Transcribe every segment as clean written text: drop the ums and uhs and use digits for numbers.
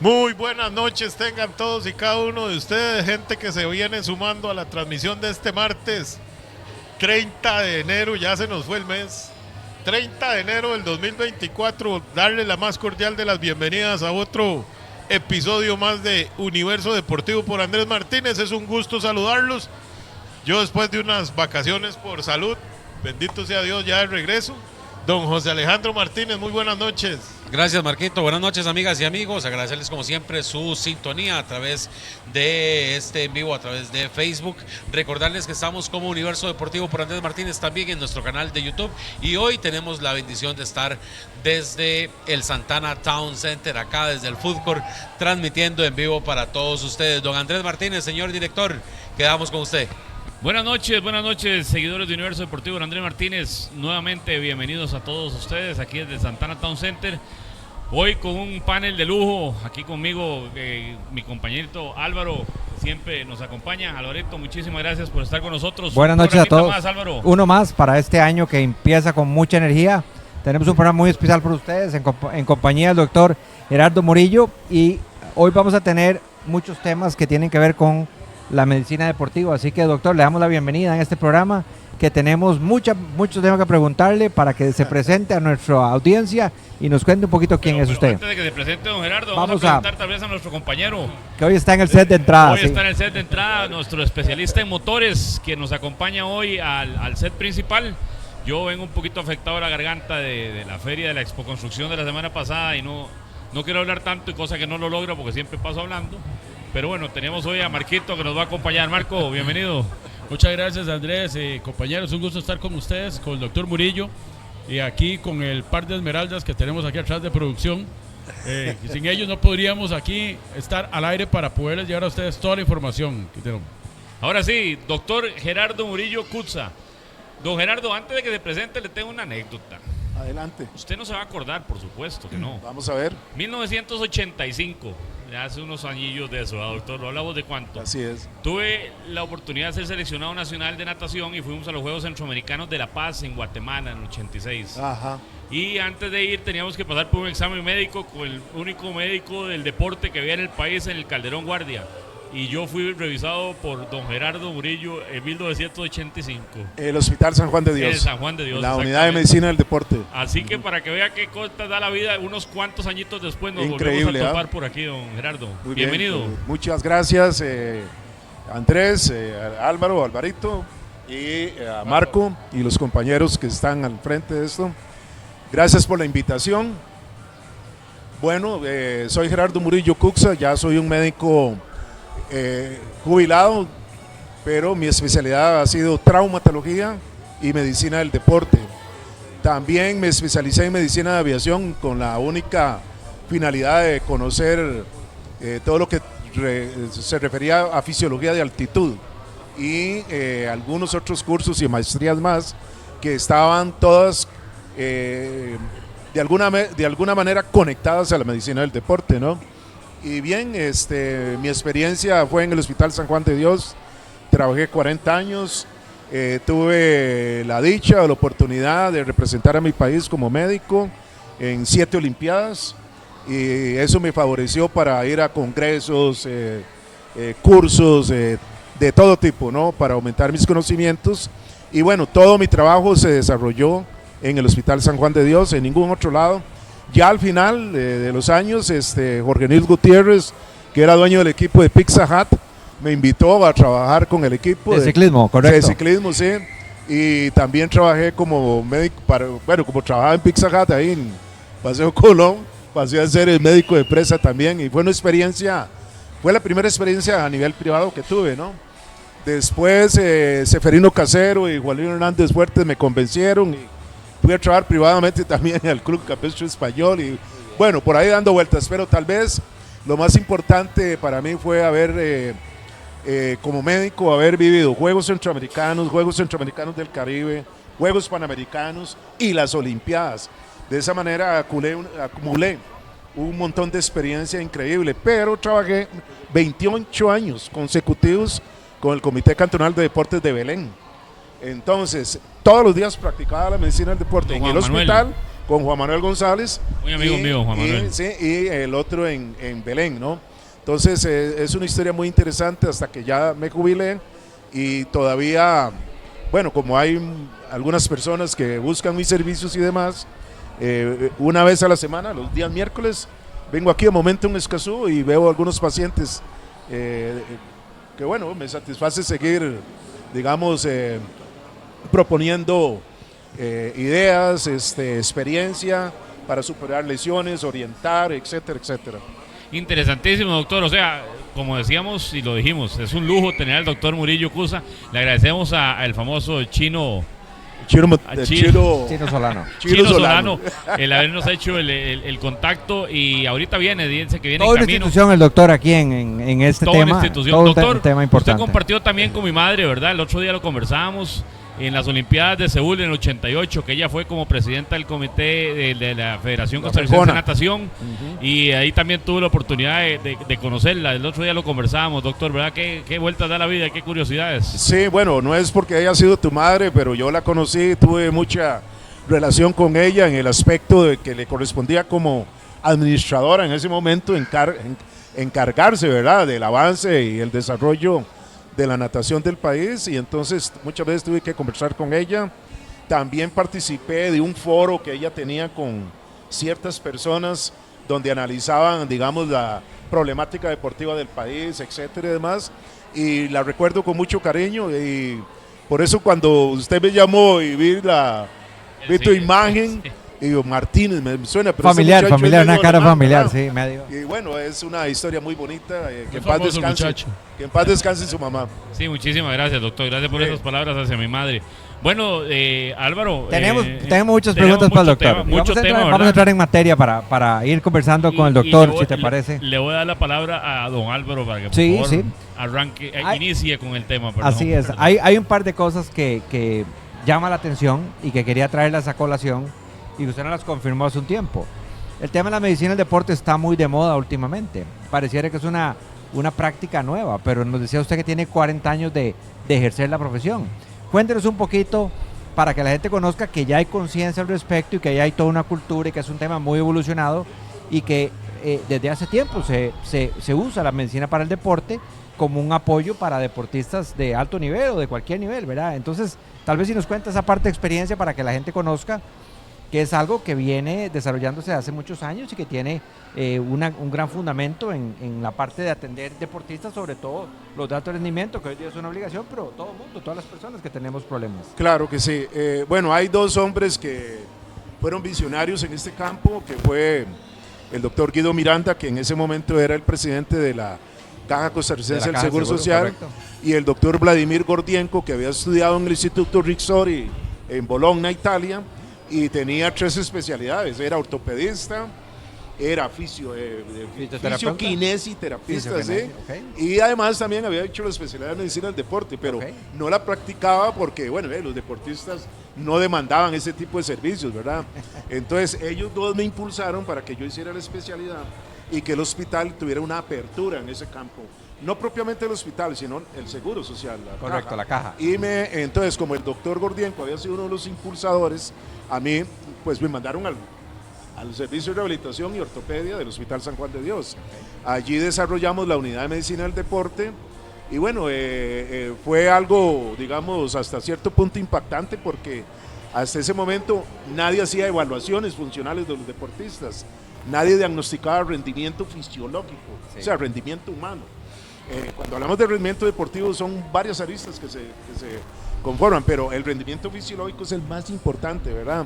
Muy buenas noches tengan todos y cada uno de ustedes, gente que se viene sumando a la transmisión de este martes 30 de enero, ya se nos fue el mes, 30 de enero del 2024, darle la más cordial de las bienvenidas a otro episodio más de Universo Deportivo por Andrés Martínez. Es un gusto saludarlos, yo después de unas vacaciones por salud, bendito sea Dios, ya de regreso. Don José Alejandro Martínez, muy buenas noches. Gracias, Marquito. Buenas noches, amigas y amigos. Agradecerles como siempre su sintonía a través de este en vivo, a través de Facebook. Recordarles que estamos como Universo Deportivo por Andrés Martínez también en nuestro canal de YouTube. Y hoy tenemos la bendición de estar desde el Santana Town Center, acá desde el Food Court, transmitiendo en vivo para todos ustedes. Don Andrés Martínez, señor director, quedamos con usted. Buenas noches, seguidores de Universo Deportivo. Andrés Martínez, nuevamente bienvenidos a todos ustedes aquí desde Santana Town Center. Hoy con un panel de lujo, aquí conmigo mi compañerito Álvaro, que siempre nos acompaña. Alvarito, muchísimas gracias por estar con nosotros. Buenas noches a todos. Más, Álvaro. Uno más para este año que empieza con mucha energía. Tenemos un programa muy especial para ustedes en compañía del doctor Gerardo Murillo, y hoy vamos a tener muchos temas que tienen que ver con la medicina deportiva. Así que, doctor, le damos la bienvenida en este programa, que tenemos muchos temas que preguntarle para que se presente a nuestra audiencia y nos cuente un poquito quién es usted. Antes de que se presente don Gerardo, vamos a presentar tal vez a nuestro compañero que hoy está en el set de entrada. Hoy está en el set de entrada, nuestro especialista en motores, quien nos acompaña hoy al set principal. Yo vengo un poquito afectado a la garganta de la feria de la Expo Construcción de la semana pasada y no quiero hablar tanto, y cosa que no lo logro porque siempre paso hablando. Pero bueno, tenemos hoy a Marquito que nos va a acompañar. Marco, bienvenido. Muchas gracias, Andrés. Compañeros, un gusto estar con ustedes, con el doctor Murillo, y aquí con el par de esmeraldas que tenemos aquí atrás de producción. Sin ellos no podríamos aquí estar al aire para poderles llevar a ustedes toda la información que tenemos. Ahora sí, doctor Gerardo Murillo Cutsa. Don Gerardo, antes de que se presente, le tengo una anécdota. Adelante. Usted no se va a acordar, por supuesto que no. Vamos a ver. 1985, ya hace unos añillos de eso, doctor. ¿Lo hablamos de cuánto? Así es. Tuve la oportunidad de ser seleccionado nacional de natación y fuimos a los Juegos Centroamericanos de La Paz en Guatemala en el 86. Ajá. Y antes de ir teníamos que pasar por un examen médico con el único médico del deporte que había en el país, en el Calderón Guardia. Y yo fui revisado por don Gerardo Murillo en 1985. El Hospital San Juan de Dios. El San Juan de Dios. La Unidad de Medicina del Deporte. Así que para que vea qué cosas da la vida, unos cuantos añitos después nos Increíble, volvemos a topar por aquí, don Gerardo. Muy bienvenido. Bien. Muchas gracias, Andrés, Álvaro, Alvarito y a Marco y los compañeros que están al frente de esto. Gracias por la invitación. Bueno, soy Gerardo Murillo Cutsa, ya soy un médico jubilado, pero mi especialidad ha sido traumatología y medicina del deporte. También me especialicé en medicina de aviación con la única finalidad de conocer todo lo que se refería a fisiología de altitud y algunos otros cursos y maestrías más que estaban todas de alguna manera conectadas a la medicina del deporte, ¿no? Y bien, mi experiencia fue en el Hospital San Juan de Dios. Trabajé 40 años, tuve la dicha o la oportunidad de representar a mi país como médico en 7 Olimpiadas, y eso me favoreció para ir a congresos, cursos de todo tipo, ¿no? Para aumentar mis conocimientos. Y bueno, todo mi trabajo se desarrolló en el Hospital San Juan de Dios, en ningún otro lado. Ya al final de los años, Jorge Nils Gutiérrez, que era dueño del equipo de Pizza Hut, me invitó a trabajar con el equipo de ciclismo, correcto. De ciclismo, sí. Y también trabajé como médico, como trabajaba en Pizza Hut ahí en Paseo Colón, pasé a ser el médico de presa también, y fue la primera experiencia a nivel privado que tuve, ¿no? Después Seferino Casero y Juan Hernández Fuertes me convencieron y fui a trabajar privadamente también en el Club Campestre Español, y bueno, por ahí dando vueltas, pero tal vez lo más importante para mí fue haber, como médico, haber vivido Juegos Centroamericanos del Caribe, Juegos Panamericanos y las Olimpiadas. De esa manera acumulé un montón de experiencia increíble, pero trabajé 28 años consecutivos con el Comité Cantonal de Deportes de Belén. Entonces, todos los días practicaba la medicina del deporte en el hospital con Juan Manuel González. Muy amigo mío, Juan Manuel. Sí, y el otro en Belén, ¿no? Entonces es una historia muy interesante hasta que ya me jubilé y todavía, bueno, como hay algunas personas que buscan mis servicios y demás, una vez a la semana, los días miércoles, vengo aquí a Momentum Escazú y veo algunos pacientes que, bueno, me satisface seguir, digamos, proponiendo ideas, experiencia para superar lesiones, orientar, etcétera, etcétera. Interesantísimo, doctor. O sea, como decíamos y lo dijimos, es un lujo tener al doctor Murillo Cusa. Le agradecemos al famoso Chino Chino Solano. Chino Solano el habernos hecho el contacto, y ahorita dice que viene Toda en una camino. institución el doctor aquí en este Toda tema. una institución. Todo un Doctor, tema importante. usted compartió también con mi madre, ¿verdad? El otro día lo conversábamos en las Olimpiadas de Seúl en el 88, que ella fue como presidenta del comité de la Federación Costarricense de Natación, y ahí también tuve la oportunidad de conocerla. El otro día lo conversábamos, doctor, ¿verdad? ¿Qué vueltas da la vida? ¿Qué curiosidades? Sí, bueno, no es porque haya sido tu madre, pero yo la conocí, tuve mucha relación con ella en el aspecto de que le correspondía como administradora en ese momento encargarse, ¿verdad?, del avance y el desarrollo de la natación del país, y entonces muchas veces tuve que conversar con ella. También participé de un foro que ella tenía con ciertas personas donde analizaban, digamos, la problemática deportiva del país, etcétera y demás, y la recuerdo con mucho cariño, y por eso cuando usted me llamó y vi tu imagen, y digo, Martínez, me suena, pero familiar, una cara familiar, sí, medio. Y bueno, es una historia muy bonita, que en paz descanse su mamá. Sí, muchísimas gracias, doctor. Gracias por esas palabras hacia mi madre. Bueno, Álvaro. Tenemos muchas preguntas para el doctor. Vamos a entrar en materia para ir conversando con el doctor, si te parece. Le voy a dar la palabra a don Álvaro para que por favor arranque, inicie con el tema. Perdón, así es. Hay un par de cosas que llama la atención y que quería traerlas a colación, y usted nos las confirmó hace un tiempo. El tema de la medicina del deporte está muy de moda últimamente. Pareciera que es una práctica nueva, pero nos decía usted que tiene 40 años de ejercer la profesión. Cuéntenos un poquito para que la gente conozca que ya hay conciencia al respecto y que ya hay toda una cultura y que es un tema muy evolucionado y que desde hace tiempo se usa la medicina para el deporte como un apoyo para deportistas de alto nivel o de cualquier nivel, ¿verdad? Entonces, tal vez si nos cuenta esa parte de experiencia para que la gente conozca que es algo que viene desarrollándose hace muchos años y que tiene un gran fundamento en la parte de atender deportistas, sobre todo los de alto rendimiento, que hoy día es una obligación, pero todo el mundo, todas las personas que tenemos problemas. Claro que sí. Bueno, hay dos hombres que fueron visionarios en este campo, que fue el doctor Guido Miranda, que en ese momento era el presidente de la Caja Costarricense del Seguro Social, correcto, y el doctor Vladimir Gordienko, que había estudiado en el Instituto Rizzoli en Bologna, Italia, y tenía 3 especialidades: era ortopedista, era fisioquinesiterapista, ¿sí? Okay. Y además también había hecho la especialidad de medicina del deporte, pero no la practicaba porque, bueno, los deportistas no demandaban ese tipo de servicios, ¿verdad? Entonces ellos dos me impulsaron para que yo hiciera la especialidad y que el hospital tuviera una apertura en ese campo. No propiamente el hospital, sino el Seguro Social. Correcto, la caja. Y entonces, como el doctor Gordienko había sido uno de los impulsadores, a mí pues me mandaron al Servicio de Rehabilitación y Ortopedia del Hospital San Juan de Dios. Allí desarrollamos la unidad de medicina del deporte y bueno, fue algo, digamos, hasta cierto punto impactante, porque hasta ese momento nadie hacía evaluaciones funcionales de los deportistas, nadie diagnosticaba rendimiento fisiológico, o sea, rendimiento humano. Cuando hablamos de rendimiento deportivo son varias aristas que se conforman, pero el rendimiento fisiológico es el más importante, ¿verdad?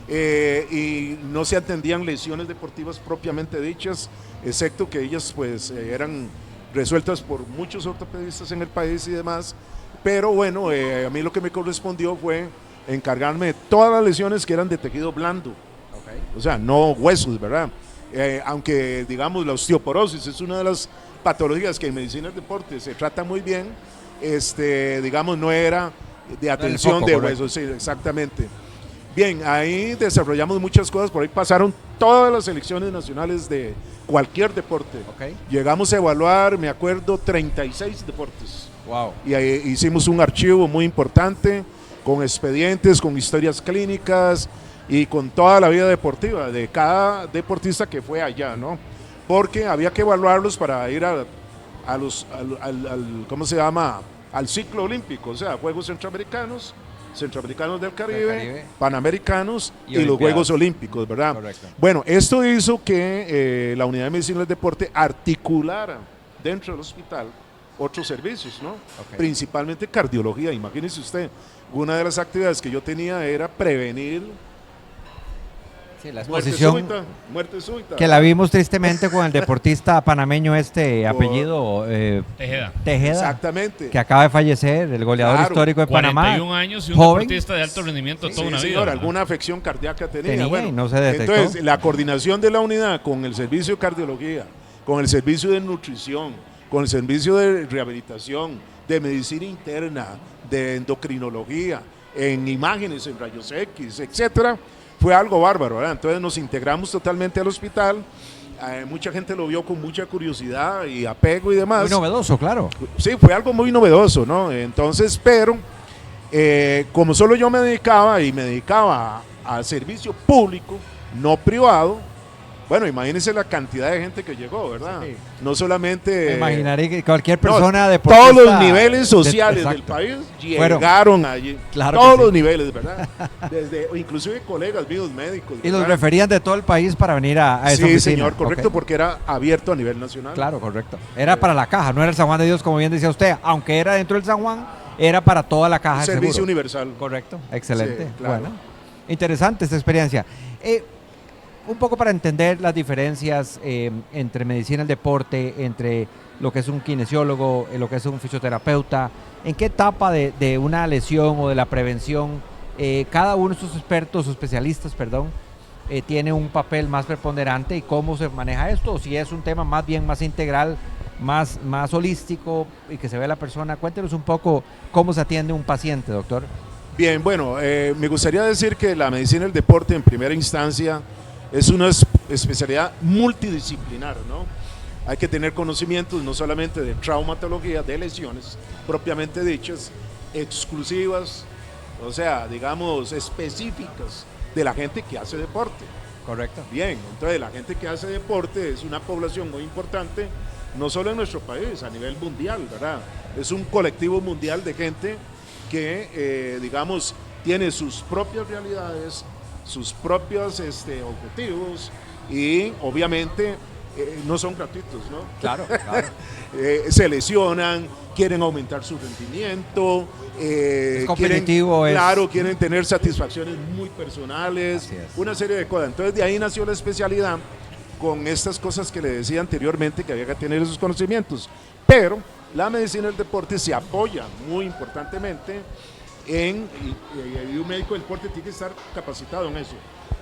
Y no se atendían lesiones deportivas propiamente dichas, excepto que ellas pues eran resueltas por muchos ortopedistas en el país y demás, pero bueno, a mí lo que me correspondió fue encargarme de todas las lesiones que eran de tejido blando, o sea, no huesos, ¿verdad? Aunque digamos la osteoporosis es una de las patologías que en medicina del deporte se trata muy bien, digamos no era de atención de huesos, sí, exactamente. Bien, ahí desarrollamos muchas cosas, por ahí pasaron todas las selecciones nacionales de cualquier deporte. Llegamos a evaluar, me acuerdo, 36 deportes. Wow. Y ahí hicimos un archivo muy importante, con expedientes, con historias clínicas, y con toda la vida deportiva de cada deportista que fue allá, ¿no? Porque había que evaluarlos para ir ¿cómo se llama? Al ciclo olímpico, o sea, Juegos Centroamericanos del Caribe, Panamericanos y los Juegos Olímpicos, ¿verdad? Correcto. Bueno, esto hizo que la Unidad de Medicina del Deporte articulara dentro del hospital otros servicios, ¿no? Okay. Principalmente cardiología. Imagínese usted, una de las actividades que yo tenía era prevenir Sí, la exposición muerte súbita. que la vimos tristemente con el deportista panameño apellido Tejeda, Exactamente. que acaba de fallecer, el goleador Claro. histórico de Panamá. 41 años y un joven. deportista de alto rendimiento toda una vida. Señor, ¿verdad? alguna afección cardíaca tenía. Tenía Bueno, y no se detectó. entonces, la coordinación de la unidad con el servicio de cardiología, con el servicio de nutrición, con el servicio de rehabilitación, de medicina interna, de endocrinología, en imágenes, en rayos X, etcétera, fue algo bárbaro, ¿verdad? Entonces nos integramos totalmente al hospital. Mucha gente lo vio con mucha curiosidad y apego y demás. Muy novedoso, claro. Sí, fue algo muy novedoso, ¿no? Entonces, pero como solo yo me dedicaba a servicio público, no privado, bueno, imagínense la cantidad de gente que llegó, ¿verdad? Sí. No solamente... Me imaginaré que cualquier no, persona todos los niveles sociales del exacto. país Fueron. llegaron allí. Claro todos que sí. los niveles, ¿verdad? Inclusive colegas míos médicos. Y los ¿verdad? referían de todo el país para venir a esa Sí, oficina. señor, correcto, Ok. porque era abierto a nivel nacional. Claro, correcto. Era para la caja, no era el San Juan de Dios, como bien decía usted. Aunque era dentro del San Juan, era para toda la caja de Servicio seguro. universal. Correcto, excelente. Sí, claro. Bueno, interesante esta experiencia. Un poco para entender las diferencias entre medicina y el deporte, entre lo que es un kinesiólogo, lo que es un fisioterapeuta, en qué etapa de una lesión o de la prevención cada uno de estos expertos o especialistas, tiene un papel más preponderante y cómo se maneja esto, o si es un tema más bien más integral, más holístico y que se ve la persona. Cuéntenos un poco cómo se atiende un paciente, doctor. Bien, bueno, me gustaría decir que la medicina del deporte en primera instancia es una especialidad multidisciplinar, ¿no? Hay que tener conocimientos no solamente de traumatología, de lesiones propiamente dichas, exclusivas, o sea, digamos, específicas de la gente que hace deporte. Correcto. Bien, entonces la gente que hace deporte es una población muy importante, no solo en nuestro país, a nivel mundial, ¿verdad? Es un colectivo mundial de gente que, digamos, tiene sus propias realidades, sus propios objetivos y obviamente no son gratuitos, ¿no? Claro, claro. Se lesionan, quieren aumentar su rendimiento, Es competitivo, quieren tener satisfacciones muy personales, Así es. una serie de cosas. Entonces de ahí nació la especialidad con estas cosas que le decía anteriormente, que había que tener esos conocimientos. Pero la medicina del deporte se apoya muy importantemente y un médico del deporte tiene que estar capacitado en eso,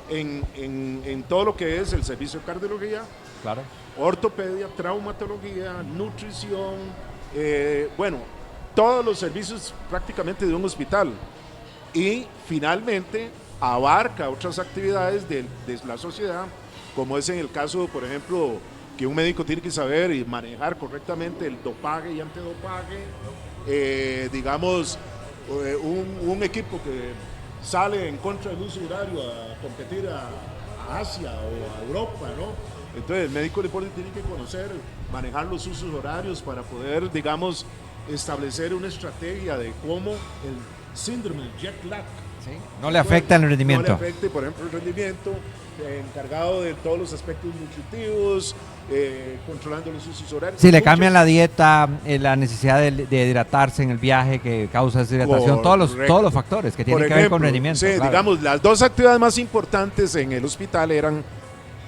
en todo lo que es el servicio de cardiología, Claro. ortopedia, traumatología, nutrición, bueno, todos los servicios prácticamente de un hospital. Y finalmente abarca otras actividades de la sociedad, como es en el caso, por ejemplo, que un médico tiene que saber y manejar correctamente el dopaje y antidopaje, digamos, un equipo que sale en contra del uso horario a competir a Asia o a Europa, ¿no? Entonces el médico del deporte tiene que conocer, manejar los usos horarios para poder, digamos, establecer una estrategia de cómo el síndrome del jet lag No le afecta el rendimiento. no le afecte, por ejemplo, el rendimiento, encargado de todos los aspectos nutritivos, controlando los usos horarios. Si le cambian la dieta, la necesidad de hidratarse en el viaje que causa deshidratación, todos Correcto. los factores que tienen Por que ver con ejemplo, rendimiento. sí, claro. digamos, las dos actividades más importantes en el hospital eran,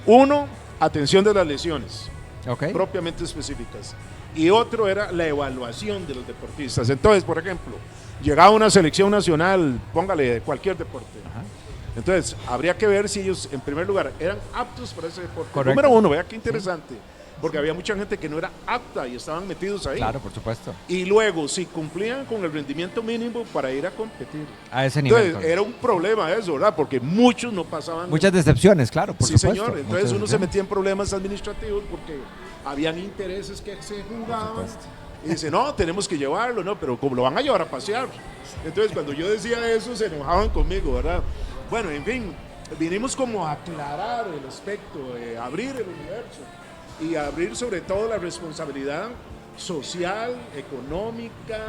uno, atención de las lesiones, Ok. propiamente específicas, y otro era la evaluación de los deportistas. Entonces, por ejemplo, llegaba una selección nacional, póngale de cualquier deporte. Ajá. Entonces, habría que ver si ellos, en primer lugar, eran aptos para ese deporte. Correcto. Número uno, vea qué interesante, porque había mucha gente que no era apta y estaban metidos ahí. Claro, por supuesto. Y luego, si cumplían con el rendimiento mínimo para ir a competir. A ese nivel. Entonces, correcto. era un problema eso, ¿verdad? Porque muchos no pasaban. Muchas decepciones, claro, por Sí, supuesto. señor. Entonces Muchas uno se decepciones. metía en problemas administrativos porque habían intereses que se jugaban. supuesto. Y dice, no, tenemos que llevarlo, ¿no? Pero como lo van a llevar a pasear. Entonces, cuando yo decía eso, se enojaban conmigo, ¿verdad? Bueno, en fin, vinimos como a aclarar el aspecto, abrir el universo y abrir sobre todo la responsabilidad social, económica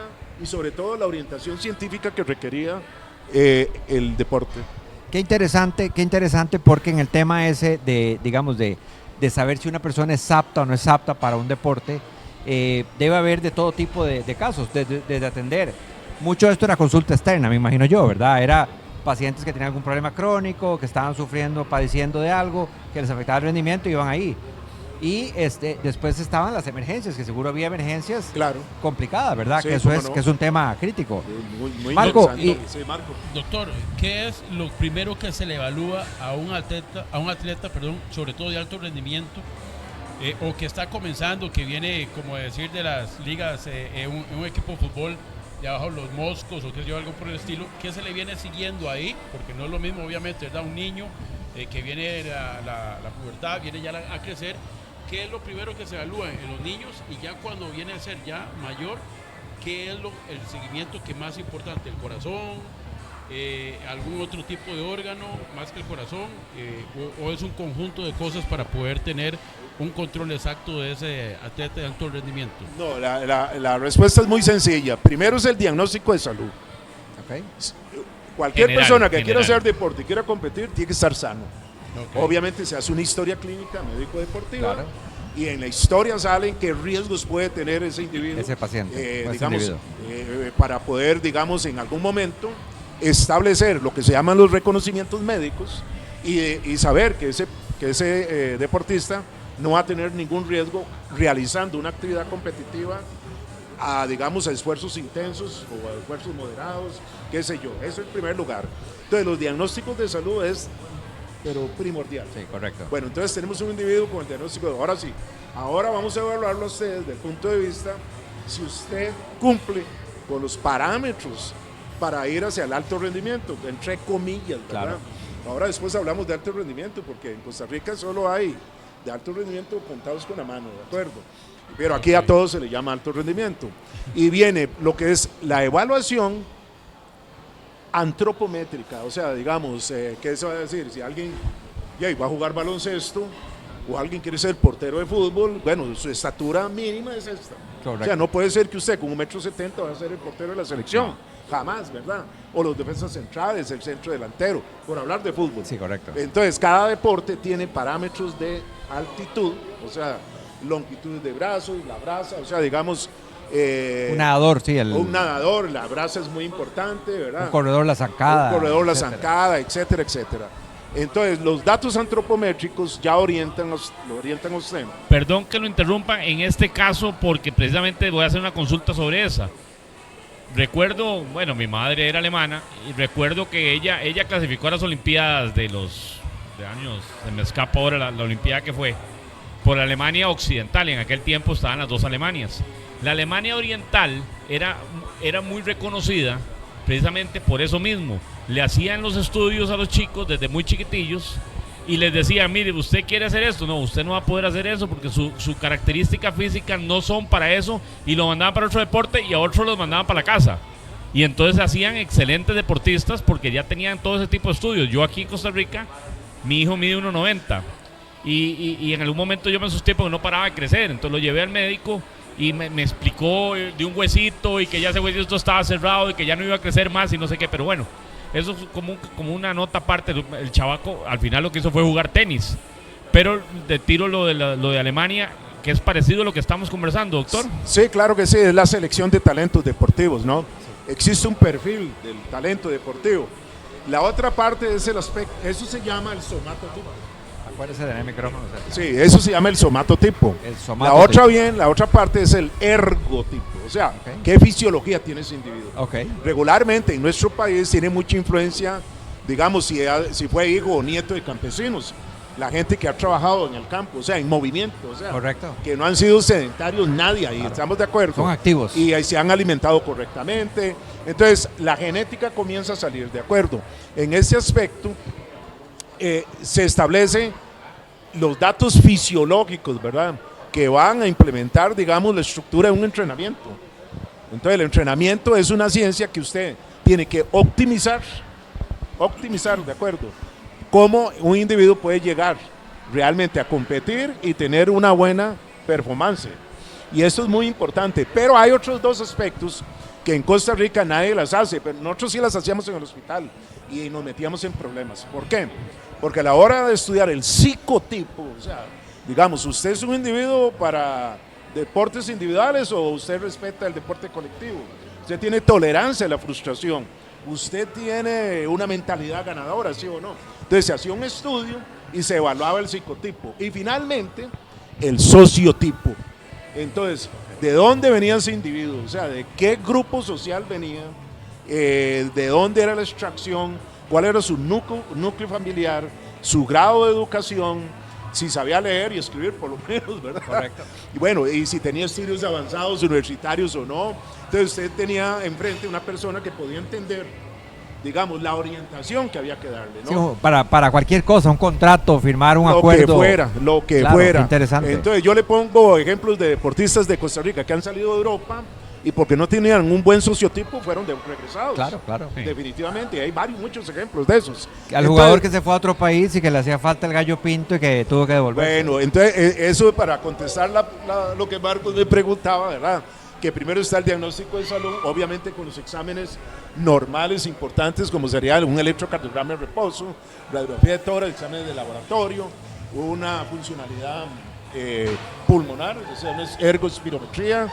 y sobre todo la orientación científica que requería el deporte. Qué interesante porque en el tema ese de, digamos, de saber si una persona es apta o no es apta para un deporte, debe haber de todo tipo de casos, de atender. Mucho de esto era consulta externa, me imagino yo, ¿verdad? Era pacientes que tenían algún problema crónico, que estaban sufriendo, padeciendo de algo, que les afectaba el rendimiento y iban ahí. Y después estaban las emergencias, que seguro había emergencias complicadas, ¿verdad? Sí, que eso no. que es un tema crítico. Muy Marco, sí, Marco. Doctor, ¿qué es lo primero que se le evalúa a un atleta, sobre todo de alto rendimiento, o que está comenzando, que viene, como decir, de las ligas, un equipo de fútbol de abajo, los Moscos o qué sé yo, algo por el estilo? ¿Qué se le viene siguiendo ahí? Porque no es lo mismo, obviamente, ¿verdad? Un niño que viene la pubertad, viene ya a crecer. ¿Qué es lo primero que se evalúa en los niños? Y ya cuando viene a ser ya mayor, ¿qué es el seguimiento que más importante? ¿El corazón? ¿Algún otro tipo de órgano más que el corazón? ¿O es un conjunto de cosas para poder tener un control exacto de ese atleta de alto rendimiento? No, la respuesta es muy sencilla. Primero es el diagnóstico de salud. Okay. Cualquier persona que quiera hacer deporte y quiera competir tiene que estar sano. Okay. Obviamente se hace una historia clínica médico-deportiva, Claro. y en la historia salen qué riesgos puede tener ese individuo, Ese paciente, digamos, para poder, digamos, en algún momento establecer lo que se llaman los reconocimientos médicos y saber que ese deportista no va a tener ningún riesgo realizando una actividad competitiva digamos, a esfuerzos intensos o a esfuerzos moderados, qué sé yo. Eso en primer lugar. Entonces, los diagnósticos de salud es, pero primordial. Sí, correcto. Bueno, entonces tenemos un individuo con el diagnóstico. Ahora sí, ahora vamos a evaluarlo a usted desde el punto de vista si usted cumple con los parámetros para ir hacia el alto rendimiento, entre comillas, ¿verdad? Claro. Ahora después hablamos de alto rendimiento, porque en Costa Rica solo hay de alto rendimiento contados con la mano, ¿de acuerdo? Pero aquí a todos se le llama alto rendimiento. Y viene lo que es la evaluación antropométrica, o sea, digamos, ¿qué se va a decir? Si alguien va a jugar baloncesto o alguien quiere ser portero de fútbol, bueno, su estatura mínima es esta. Correcto. O sea, no puede ser que usted con 1,70 m va a ser el portero de la selección. No. Jamás, ¿verdad? O los defensas centrales, el centro delantero, por hablar de fútbol. Sí, correcto. Entonces, cada deporte tiene parámetros de altitud, o sea, longitud de brazos, la brasa, o sea, digamos... un nadador, sí. Un nadador, la brasa es muy importante, ¿verdad? Un corredor, la zancada. Un corredor, la zancada, etcétera, etcétera. Entonces, los datos antropométricos ya lo orientan a usted. Perdón que lo interrumpa en este caso, porque precisamente voy a hacer una consulta sobre esa. Recuerdo, bueno, mi madre era alemana y recuerdo que ella clasificó a las Olimpiadas de años, se me escapa ahora la Olimpiada que fue, por Alemania Occidental, y en aquel tiempo estaban las dos Alemanias. La Alemania Oriental era muy reconocida precisamente por eso mismo. Le hacían los estudios a los chicos desde muy chiquitillos y les decían, mire, usted quiere hacer esto, no, usted no va a poder hacer eso porque su característica física no son para eso, y lo mandaban para otro deporte y a otros los mandaban para la casa. Y entonces hacían excelentes deportistas porque ya tenían todo ese tipo de estudios. Yo aquí en Costa Rica, mi hijo mide 1,90 y en algún momento yo me asusté porque no paraba de crecer, entonces lo llevé al médico y me explicó de un huesito y que ya ese huesito estaba cerrado y que ya no iba a crecer más y no sé qué, pero bueno, eso es como una nota aparte. El chavaco al final lo que hizo fue jugar tenis, pero de tiro lo de Alemania, que es parecido a lo que estamos conversando, doctor. Sí, claro que sí, es la selección de talentos deportivos, ¿no? Existe un perfil del talento deportivo. La otra parte es el aspecto, eso se llama el somatotipo. Acuérdese de tener micrófono. Sí, eso se llama el somatotipo. El somatotipo. La otra parte es el ergotipo, o sea, qué fisiología tiene ese individuo. Regularmente en nuestro país tiene mucha influencia, digamos, si fue hijo o nieto de campesinos, la gente que ha trabajado en el campo, o sea, en movimiento, o sea, correcto, que no han sido sedentarios nadie ahí, claro. Estamos de acuerdo. Son activos. Y ahí se han alimentado correctamente. Entonces, la genética comienza a salir, de acuerdo. En ese aspecto, se establece los datos fisiológicos, ¿verdad?, que van a implementar, digamos, la estructura de un entrenamiento. Entonces, el entrenamiento es una ciencia que usted tiene que optimizar, ¿de acuerdo?, cómo un individuo puede llegar realmente a competir y tener una buena performance. Y eso es muy importante. Pero hay otros dos aspectos que en Costa Rica nadie las hace, pero nosotros sí las hacíamos en el hospital y nos metíamos en problemas. ¿Por qué? Porque a la hora de estudiar el psicotipo, o sea, digamos, ¿usted es un individuo para deportes individuales o usted respeta el deporte colectivo? ¿Usted tiene tolerancia a la frustración? ¿Usted tiene una mentalidad ganadora, sí o no? Entonces se hacía un estudio y se evaluaba el psicotipo. Y finalmente, el sociotipo. Entonces, ¿de dónde venía ese individuo? O sea, ¿de qué grupo social venía? ¿De dónde era la extracción? ¿Cuál era su núcleo familiar? ¿Su grado de educación? Si sabía leer y escribir, por lo menos, ¿verdad? Correcto. Y bueno, y si tenía estudios avanzados, universitarios o no. Entonces usted tenía enfrente una persona que podía entender, digamos, la orientación que había que darle, ¿no? Sí, para cualquier cosa, un contrato, firmar un Lo acuerdo. lo que Claro, fuera. qué interesante. Entonces yo le pongo ejemplos de deportistas de Costa Rica que han salido de Europa y porque no tenían un buen sociotipo fueron regresados. Claro, claro. Definitivamente, y hay muchos ejemplos de esos. Al jugador que se fue a otro país y que le hacía falta el gallo pinto y que tuvo que devolver. Bueno, entonces eso para contestar lo que Marcos me preguntaba, ¿verdad? Que primero está el diagnóstico de salud, obviamente con los exámenes normales importantes como sería un electrocardiograma de reposo, radiografía de tórax, exámenes de laboratorio, una funcionalidad pulmonar, o sea, una ergospirometría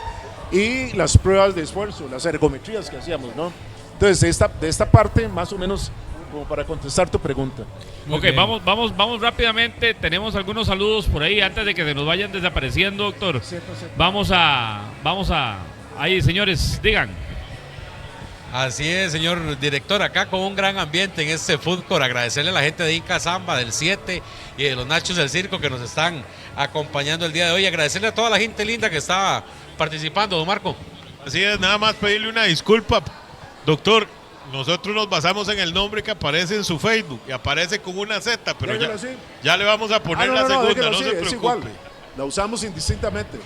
y las pruebas de esfuerzo, las ergometrías que hacíamos, ¿no? Entonces, de esta parte, más o menos, como para contestar tu pregunta. Ok, vamos rápidamente. Tenemos algunos saludos por ahí antes de que se nos vayan desapareciendo, doctor. Vamos a... Ahí, señores, digan. Así es, señor director, acá con un gran ambiente en este food court. Agradecerle a la gente de Inca Zamba, del 7 y de los Nachos del Circo que nos están acompañando el día de hoy. Agradecerle a toda la gente linda que está participando, don Marco. Así es, nada más pedirle una disculpa, doctor. Nosotros nos basamos en el nombre que aparece en su Facebook y aparece con una Z, pero ya le vamos a poner la segunda, no se preocupe. Es igual, la usamos indistintamente.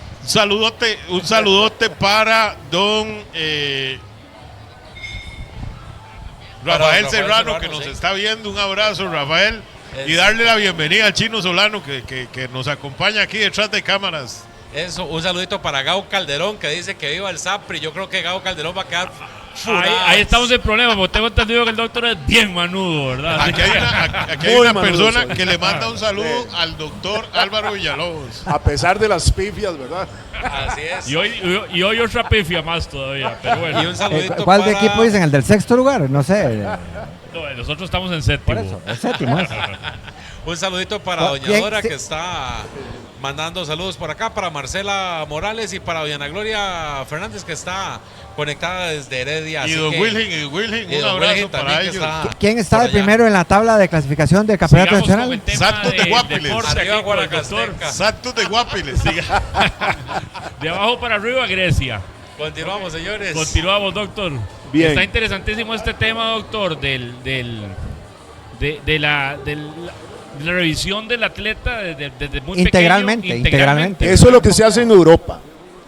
Un saludote para don Rafael Serrano, que nos está viendo. Un abrazo, Rafael, y darle la bienvenida al Chino Solano que nos acompaña aquí detrás de cámaras. Eso, un saludito para Gao Calderón, que dice que viva el Sapri. Yo creo que Gao Calderón va a quedar ahí estamos en problema, porque tengo entendido que el doctor es bien manudo, ¿verdad? Aquí hay una persona que le manda un saludo al doctor Álvaro Villalobos. A pesar de las pifias, ¿verdad? Así es. Y hoy otra pifia más todavía, pero bueno. Y un saludito ¿Cuál para... de equipo dicen? ¿El del sexto lugar? No sé. No, nosotros estamos en séptimo. Por eso, el séptimo. Un saludito para doña ¿Quién? Dora, Sí. que está mandando saludos por acá, para Marcela Morales y para doña Ana Gloria Fernández, que está conectada desde Heredia. Y así don que- Wilhelm, y un don abrazo Wilhelm para también, que ellos. está ¿Quién está por de allá. primero en la tabla de clasificación del campeonato Sigamos con nacional? el tema Santos de del Guapiles. deporte Arriba aquí con el doctor. Guanacasteca. Santos de Guapiles. diga. De abajo para arriba, Grecia. Continuamos, señores. Continuamos, doctor. Bien. Está interesantísimo este tema, doctor, de la revisión del atleta desde muy Integralmente, pequeño. integralmente. Eso es lo que se hace en Europa.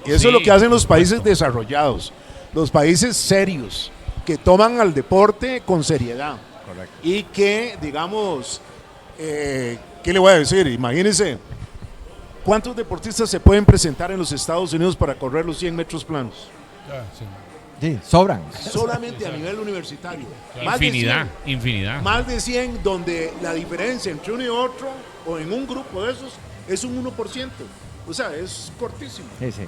Y eso Sí. es lo que hacen los países desarrollados, los países serios, que toman al deporte con seriedad. Correcto. Y que, digamos, ¿qué le voy a decir? Imagínense, ¿cuántos deportistas se pueden presentar en los Estados Unidos para correr los 100 metros planos? Ah, sí. Sí, sobran. Solamente a nivel universitario. Más de Infinidad. Más de 100 donde la diferencia entre uno y otro, o en un grupo de esos, es un 1%. O sea, es cortísimo. Sí, sí.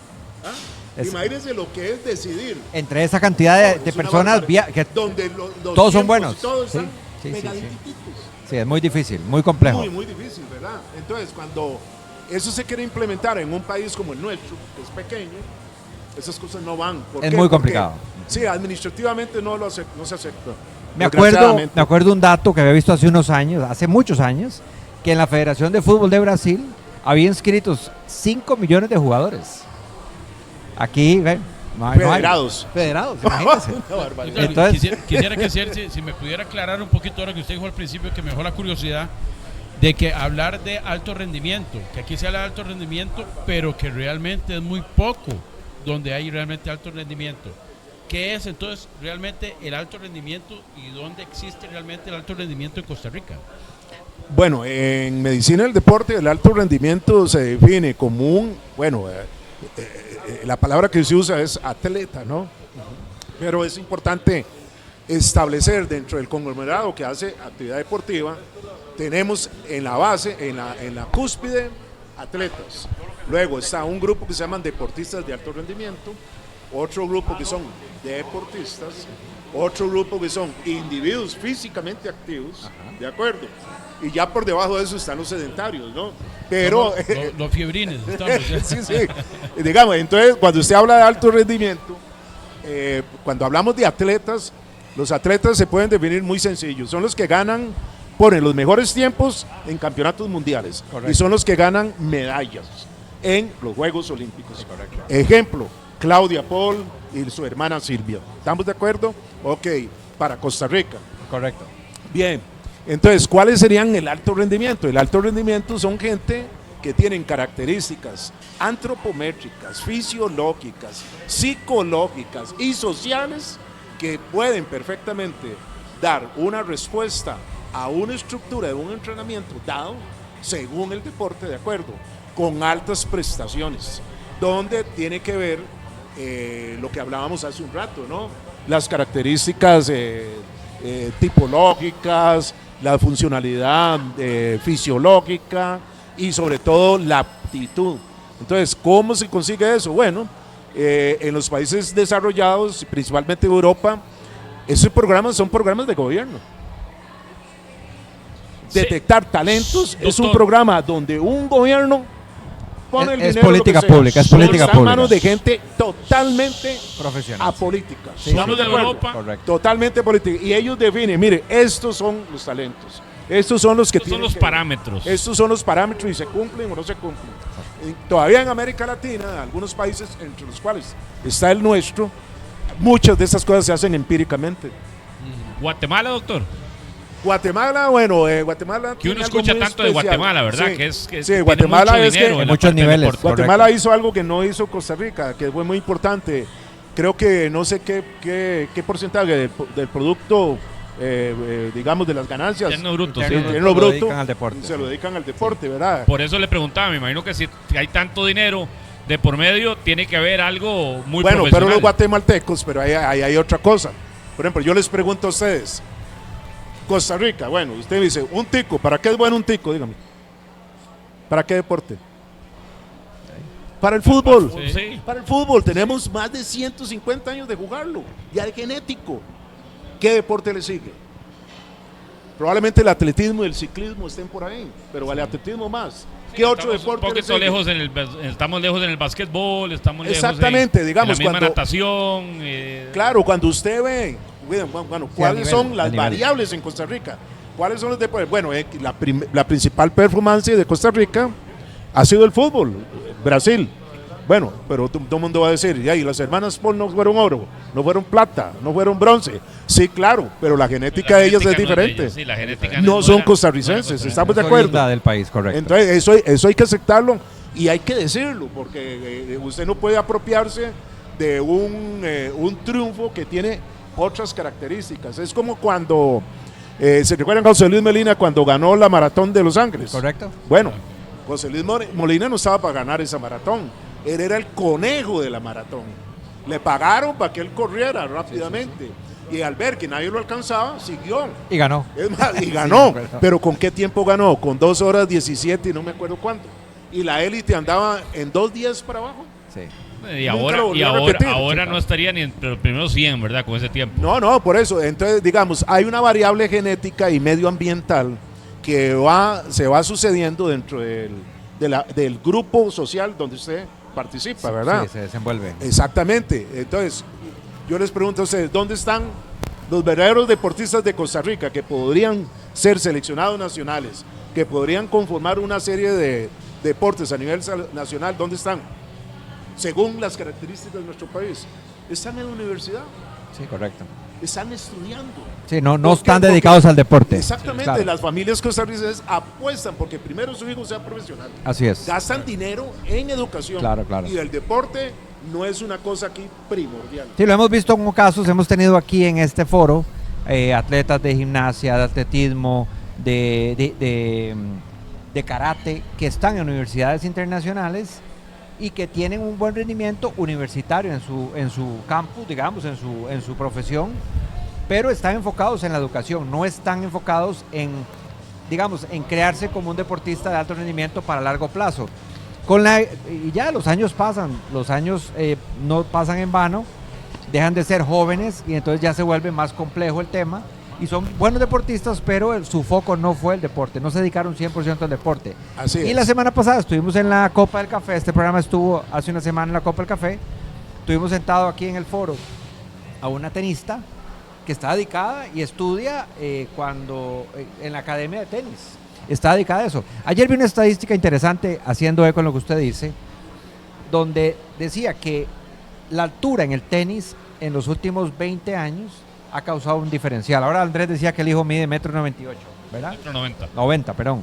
¿Ah? Es- Imagínense lo que es decidir. Entre esa cantidad de Es una personas barbaridad. que Donde los todos son tiempos buenos. y todos Sí, están sí, sí, sí. pegadititos. sí, es muy difícil, muy complejo. Muy, muy difícil, ¿verdad? Entonces, cuando eso se quiere implementar en un país como el nuestro, que es pequeño, esas cosas no van. ¿Por Es qué? muy Porque, complicado. sí, administrativamente no se acepta. Me acuerdo un dato que había visto hace muchos años, que en la Federación de Fútbol de Brasil había inscritos 5 millones de jugadores. Aquí, ven, no hay. Federados. Federados, imagínense. Una barbaridad. Entonces- Quisiera que si me pudiera aclarar un poquito ahora que usted dijo al principio, que me dejó la curiosidad de que hablar de alto rendimiento, que aquí se habla de alto rendimiento, pero que realmente es muy poco donde hay realmente alto rendimiento. ¿Qué es entonces realmente el alto rendimiento y dónde existe realmente el alto rendimiento en Costa Rica? Bueno, en medicina del deporte el alto rendimiento se define como la palabra que se usa es atleta, ¿no? Pero es importante establecer dentro del conglomerado que hace actividad deportiva, tenemos en la base, en la cúspide, atletas. Luego está un grupo que se llaman deportistas de alto rendimiento, otro grupo que son deportistas, otro grupo que son individuos físicamente activos, ¿de acuerdo? Y ya por debajo de eso están los sedentarios, ¿no? Pero... Los fiebrines, estamos. sí, sí. Digamos, entonces, cuando usted habla de alto rendimiento, cuando hablamos de atletas, los atletas se pueden definir muy sencillos. Son los que ponen los mejores tiempos en campeonatos mundiales. Correcto. Y son los que ganan medallas en los Juegos Olímpicos. Correcto. Ejemplo, Claudia Paul y su hermana Silvia. ¿Estamos de acuerdo? Ok, para Costa Rica. Correcto. Bien, entonces, ¿cuáles serían el alto rendimiento? El alto rendimiento son gente que tienen características antropométricas, fisiológicas, psicológicas y sociales que pueden perfectamente dar una respuesta a una estructura de un entrenamiento dado según el deporte, de acuerdo, con altas prestaciones, donde tiene que ver lo que hablábamos hace un rato, ¿no? Las características tipológicas, la funcionalidad fisiológica y sobre todo la aptitud. Entonces, ¿cómo se consigue eso? Bueno, en los países desarrollados, principalmente en Europa, esos programas son programas de gobierno. Sí. Detectar talentos es un programa donde un gobierno pone el dinero. Es política pública, es política está en pública. manos de gente totalmente Profesional. apolítica. Sí, Solo de Europa. Correcto. Totalmente política. Y ellos definen, mire, estos son los talentos. Estos son los que Estos son tienen los que- parámetros. Estos son los parámetros y se cumplen o no se cumplen. Todavía en América Latina, algunos países entre los cuales está el nuestro, muchas de esas cosas se hacen empíricamente. Guatemala, doctor. Guatemala, Guatemala Que tiene uno algo escucha muy tanto de especial. Guatemala, ¿verdad? Sí, Que es que sí, tiene Guatemala mucho es que- dinero En en la muchos parte del niveles. deporte. Guatemala hizo algo que no hizo Costa Rica, que fue muy importante. Creo que no sé qué porcentaje del producto, digamos, de las ganancias. Interno bruto, Interno sí. bruto. Interno Lo bruto, dedican al deporte, se sí. lo dedican al deporte, ¿verdad? Por eso le preguntaba, me imagino que si hay tanto dinero de por medio, tiene que haber algo muy Bueno, pero profesional. los guatemaltecos, pero ahí hay otra cosa. Por ejemplo, yo les pregunto a ustedes, Costa Rica, bueno, usted me dice, un tico, ¿para qué es bueno un tico? Dígame. ¿Para qué deporte? Para el fútbol. Sí. Para el fútbol. Tenemos más de 150 años de jugarlo. Ya es genético. ¿Qué deporte le sigue? Probablemente el atletismo y el ciclismo estén por ahí, pero el atletismo más. ¿Qué otro Estamos deporte un le poquito sigue? lejos estamos lejos en el básquetbol, estamos lejos Exactamente, en digamos, la misma cuando- natación. Claro, cuando usted ve, bueno, ¿cuáles nivel, son a las nivel. variables en Costa Rica? ¿Cuáles son los deportes? Bueno, la principal performance de Costa Rica ha sido el fútbol, Brasil. Bueno, pero todo el mundo va a decir, y las hermanas Paul no fueron oro, no fueron plata, no fueron bronce. Sí, claro, pero la genética de ellas es diferente. Sí, la genética No son era- costarricenses, no era estamos de Eso acuerdo. es la del país, correcto. Entonces, eso hay que aceptarlo y hay que decirlo, porque usted no puede apropiarse de un triunfo que tiene otras características. Es como cuando, ¿se recuerdan a José Luis Molina cuando ganó la maratón de Los Ángeles? Correcto. Bueno, José Luis Molina no estaba para ganar esa maratón, él era el conejo de la maratón. Le pagaron para que él corriera rápidamente. Y al ver que nadie lo alcanzaba, siguió. Y ganó. Es más, y ganó. correcto. Pero ¿con qué tiempo ganó? Con 2 horas 17 y no me acuerdo cuánto. Y la élite andaba en 2 días para abajo. Sí. Y Nunca ahora, lo volvió a repetir. ahora no estaría ni entre los primeros 100, ¿verdad? Con ese tiempo. No, por eso. Entonces, digamos, hay una variable genética y medioambiental que se va sucediendo dentro del grupo social donde usted participa, ¿verdad? Sí, se desenvuelve. Exactamente. Entonces, yo les pregunto a ustedes, ¿dónde están los verdaderos deportistas de Costa Rica que podrían ser seleccionados nacionales, que podrían conformar una serie de deportes a nivel nacional? ¿Dónde están? Según las características de nuestro país. Están en la universidad, Sí, correcto. están estudiando. Sí, no ¿Por qué? están Porque- dedicados al deporte. Exactamente, Claro. las familias costarricenses apuestan porque primero su hijo sea profesional. Así es. Gastan dinero en educación. Claro, claro. Y el deporte no es una cosa aquí primordial. Sí, lo hemos visto en casos, hemos tenido aquí en este foro atletas de gimnasia, de atletismo, de karate que están en universidades internacionales y que tienen un buen rendimiento universitario en su campus, digamos, en su profesión, pero están enfocados en la educación, no están enfocados en, digamos, en crearse como un deportista de alto rendimiento para largo plazo. Y ya los años pasan, los años no pasan en vano, dejan de ser jóvenes y entonces ya se vuelve más complejo el tema. Y son buenos deportistas, pero su foco no fue el deporte, no se dedicaron 100% al deporte. Así y es. la semana pasada estuvimos en la Copa del Café, este programa estuvo hace una semana en la Copa del Café, estuvimos sentados aquí en el foro a una tenista que está dedicada y estudia en la academia de tenis, está dedicada a eso. Ayer vi una estadística interesante haciendo eco en lo que usted dice, donde decía que la altura en el tenis en los últimos 20 años ha causado un diferencial. Ahora Andrés decía que el hijo mide 1,98 m, ¿verdad? 1,90 m. 90, perdón.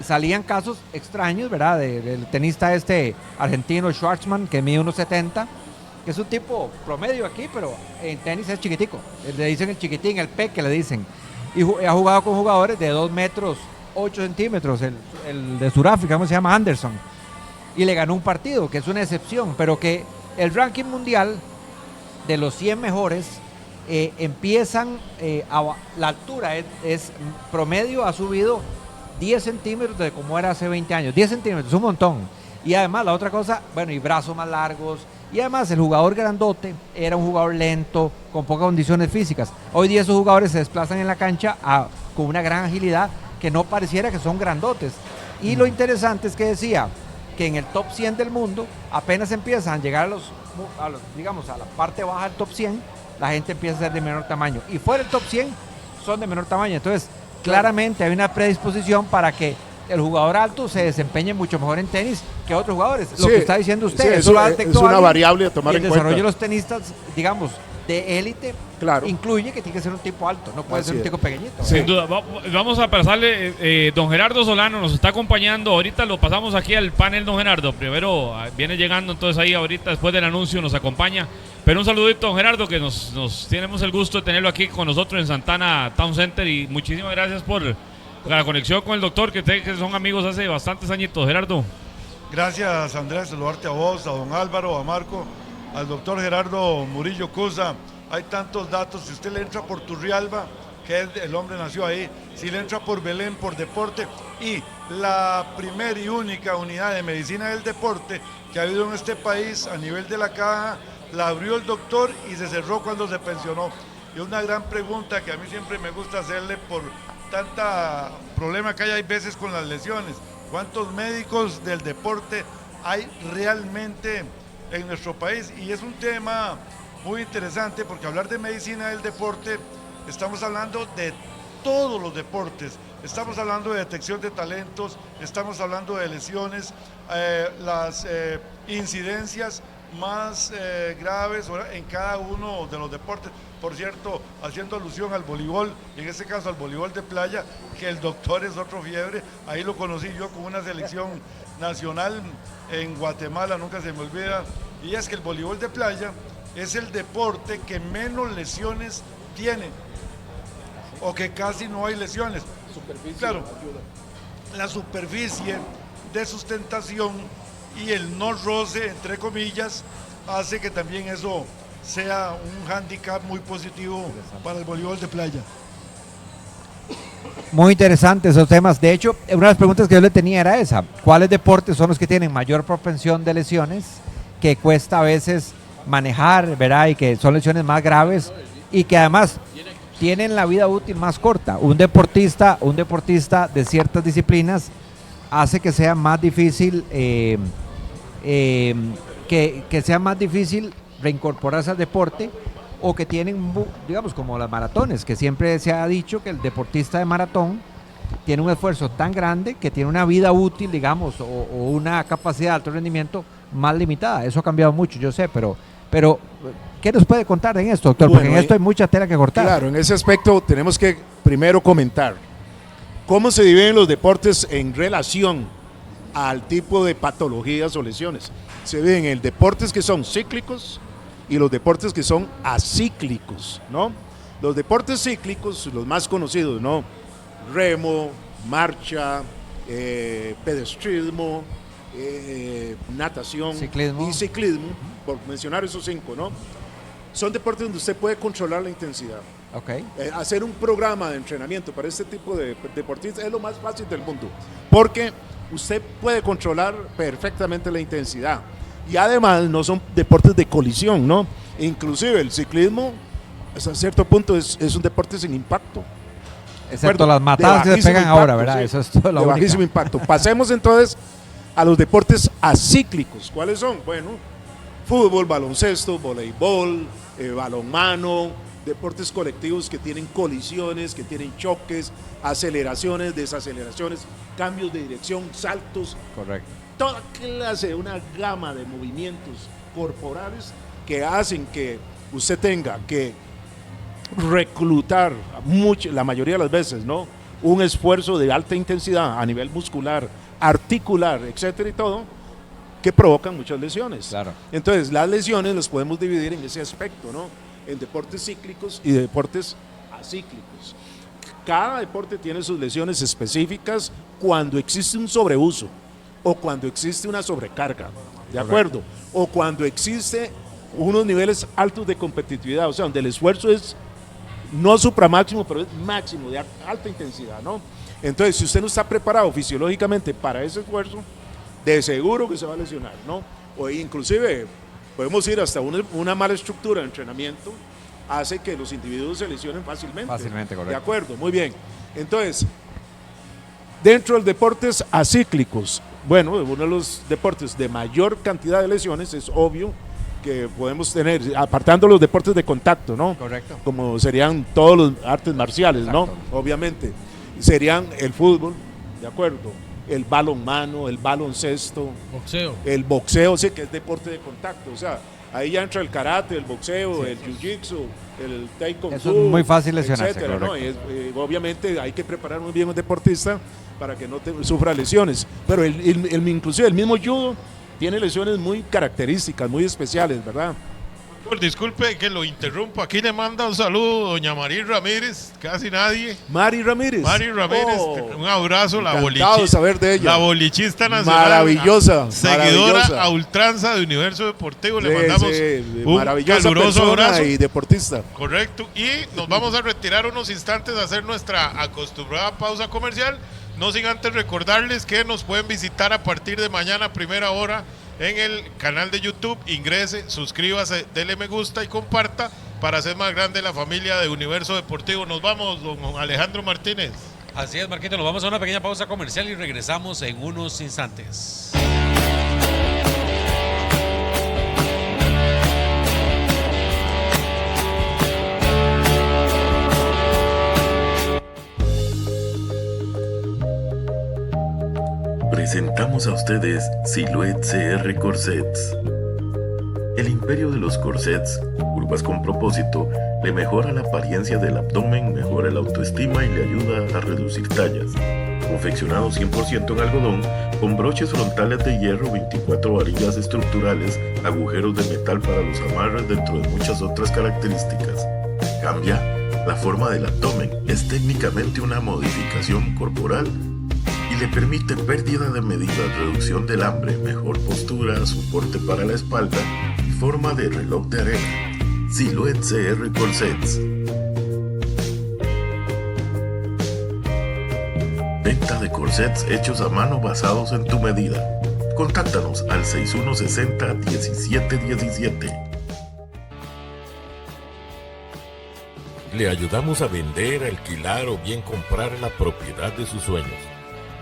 Salían casos extraños, ¿verdad? Del tenista argentino Schwartzman, que mide 1,70 m, que es un tipo promedio aquí, pero en tenis es chiquitico. Le dicen el chiquitín, el peque le dicen. Y ha jugado con jugadores de 2 metros 8 centímetros, el de Sudáfrica, ¿cómo se llama? Anderson. Y le ganó un partido, que es una excepción, pero que el ranking mundial de los 100 mejores empiezan la altura es promedio, ha subido 10 centímetros de como era hace 20 años, 10 centímetros, un montón. Y además la otra cosa, bueno, y brazos más largos, y además el jugador grandote era un jugador lento, con pocas condiciones físicas. Hoy día esos jugadores se desplazan en la cancha con una gran agilidad que no pareciera que son grandotes. Y lo interesante es que decía que en el top 100 del mundo apenas empiezan a llegar digamos, a la parte baja del top 100, la gente empieza a ser de menor tamaño. Y fuera del top 100 son de menor tamaño. Entonces, claramente hay una predisposición para que el jugador alto se desempeñe mucho mejor en tenis que otros jugadores. Lo que está diciendo usted, sí, eso lo es una variable a tomar en cuenta. El desarrollo de los tenistas, digamos, de élite, claro, incluye que tiene que ser un tipo alto, no puede ser un tipo pequeñito. Sin duda. Vamos a pasarle, don Gerardo Solano nos está acompañando, ahorita lo pasamos aquí al panel, don Gerardo, primero viene llegando, entonces ahí ahorita después del anuncio nos acompaña, pero un saludito, don Gerardo, que nos tenemos el gusto de tenerlo aquí con nosotros en Santana Town Center, y muchísimas gracias por la conexión con el doctor, que son amigos hace bastantes añitos. Gerardo. Gracias, Andrés, saludarte a vos, a don Álvaro, a Marco, al doctor Gerardo Murillo Cusa. Hay tantos datos. Si usted le entra por Turrialba, que el hombre nació ahí, si le entra por Belén, por deporte, y la primera y única unidad de medicina del deporte que ha habido en este país a nivel de la caja, la abrió el doctor y se cerró cuando se pensionó. Y una gran pregunta que a mí siempre me gusta hacerle por tanta problema que hay veces con las lesiones: ¿cuántos médicos del deporte hay realmente en nuestro país? Y es un tema muy interesante, porque hablar de medicina del deporte, estamos hablando de todos los deportes, estamos hablando de detección de talentos, estamos hablando de lesiones, las incidencias más graves en cada uno de los deportes. Por cierto, haciendo alusión al voleibol, y en este caso al voleibol de playa, que el doctor es otro fiebre, ahí lo conocí yo con una selección nacional en Guatemala, nunca se me olvida, y es que el voleibol de playa es el deporte que menos lesiones tiene, o que casi no hay lesiones. Claro, la superficie de sustentación y el no roce, entre comillas, hace que también eso sea un hándicap muy positivo para el voleibol de playa. Muy interesantes esos temas. De hecho, una de las preguntas que yo le tenía era esa: ¿cuáles deportes son los que tienen mayor propensión de lesiones, que cuesta a veces manejar, ¿verdad? Y que son lesiones más graves y que además tienen la vida útil más corta? Un deportista de ciertas disciplinas hace que sea más difícil que sea más difícil reincorporarse al deporte, o que tienen, digamos, como las maratones, que siempre se ha dicho que el deportista de maratón tiene un esfuerzo tan grande que tiene una vida útil, digamos, o una capacidad de alto rendimiento más limitada. Eso ha cambiado mucho, yo sé, pero ¿qué nos puede contar en esto, doctor? Porque en esto hay mucha tela que cortar. Claro, en ese aspecto tenemos que primero comentar cómo se dividen los deportes en relación al tipo de patologías o lesiones. Se dividen en deportes que son cíclicos y los deportes que son acíclicos, ¿no? Los deportes cíclicos, los más conocidos, ¿no? remo, marcha, pedestrismo, natación Ciclismo. y ciclismo, por mencionar esos 5, ¿no? Son deportes donde usted puede controlar la intensidad. Ok. Hacer un programa de entrenamiento para este tipo de deportistas es lo más fácil del mundo, porque usted puede controlar perfectamente la intensidad y además no son deportes de colisión, ¿no? Inclusive el ciclismo hasta cierto punto es un deporte sin impacto. Excepto las matadas que se pegan impacto, ahora, ¿verdad? sí, Eso es todo lo de único. bajísimo impacto. Pasemos entonces a los deportes acíclicos. ¿Cuáles son? Bueno, fútbol, baloncesto, voleibol, balonmano, deportes colectivos que tienen colisiones, que tienen choques, aceleraciones, desaceleraciones, cambios de dirección, saltos, Correcto. toda clase, una gama de movimientos corporales que hacen que usted tenga que reclutar la mayoría de las veces, ¿no? Un esfuerzo de alta intensidad a nivel muscular, articular, etcétera y todo, que provocan muchas lesiones. Claro. Entonces, las lesiones las podemos dividir en ese aspecto, ¿no? En deportes cíclicos y deportes acíclicos. Cada deporte tiene sus lesiones específicas cuando existe un sobreuso o cuando existe una sobrecarga, ¿de acuerdo? O cuando existe unos niveles altos de competitividad, o sea, donde el esfuerzo es no supramáximo, pero es máximo, de alta intensidad, ¿no? Entonces, si usted no está preparado fisiológicamente para ese esfuerzo, de seguro que se va a lesionar, ¿no? O inclusive podemos ir hasta una mala estructura de entrenamiento, hace que los individuos se lesionen fácilmente. Fácilmente, correcto. De acuerdo, muy bien. Entonces, dentro de los deportes acíclicos, bueno, uno de los deportes de mayor cantidad de lesiones es obvio que podemos tener, apartando los deportes de contacto, ¿no? Correcto. Como serían todos los artes marciales, ¿no? Exacto. Obviamente. Serían el fútbol, ¿de acuerdo? El balonmano, el baloncesto, Boxeo. el boxeo, sí, que es deporte de contacto. O sea, ahí ya entra el karate, el boxeo, el jiu-jitsu, el taekwondo. Eso es muy fácil lesionarse, etcétera, ¿no? correcto. Obviamente hay que preparar muy bien a un deportista para que no sufra lesiones. Pero inclusive el mismo judo tiene lesiones muy características, muy especiales, ¿verdad? Disculpe que lo interrumpo. Aquí le manda un saludo doña Mari Ramírez, casi nadie. Mari Ramírez. Mari Ramírez, un abrazo, la encantado de saber de ella. La bolichista nacional. Maravillosa. Seguidora maravillosa. a ultranza de Universo Deportivo. Le Sí, mandamos sí, un maravillosa caluroso persona abrazo. y deportista. Correcto. Y nos vamos a retirar unos instantes a hacer nuestra acostumbrada pausa comercial. No sin antes recordarles que nos pueden visitar a partir de mañana, primera hora, en el canal de YouTube. Ingrese, suscríbase, dele me gusta y comparta para hacer más grande la familia de Universo Deportivo. Nos vamos, don Alejandro Martínez. Así es, Marquito, nos vamos a una pequeña pausa comercial y regresamos en unos instantes. Presentamos a ustedes Silhouette CR Corsets. El imperio de los corsets, curvas con propósito, le mejora la apariencia del abdomen, mejora la autoestima y le ayuda a reducir tallas. Confeccionado 100% en algodón, con broches frontales de hierro, 24 varillas estructurales, agujeros de metal para los amarres, dentro de muchas otras características. Cambia la forma del abdomen, es técnicamente una modificación corporal y le permite pérdida de medida, reducción del hambre, mejor postura, soporte para la espalda y forma de reloj de arena. Silhouette CR Corsets. Venta de corsets hechos a mano basados en tu medida. Contáctanos al 6160-1717. Le ayudamos a vender, alquilar o bien comprar la propiedad de sus sueños.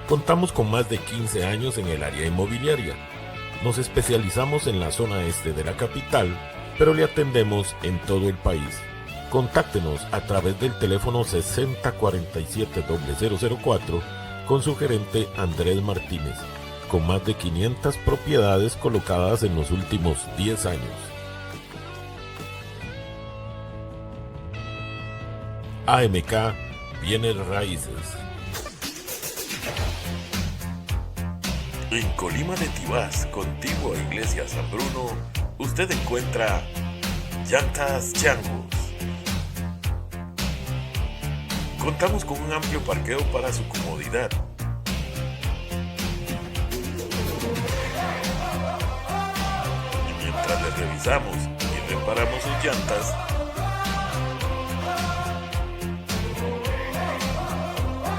Contamos con más de 15 años en el área inmobiliaria. Nos especializamos en la zona este de la capital, pero le atendemos en todo el país. Contáctenos a través del teléfono 6047-0004 con su gerente Andrés Martínez, con más de 500 propiedades colocadas en los últimos 10 años. AMK Bienes Raíces. En Colima de Tibás, contiguo a Iglesia San Bruno, usted encuentra Llantas Changos. Contamos con un amplio parqueo para su comodidad. Y mientras le revisamos y reparamos sus llantas,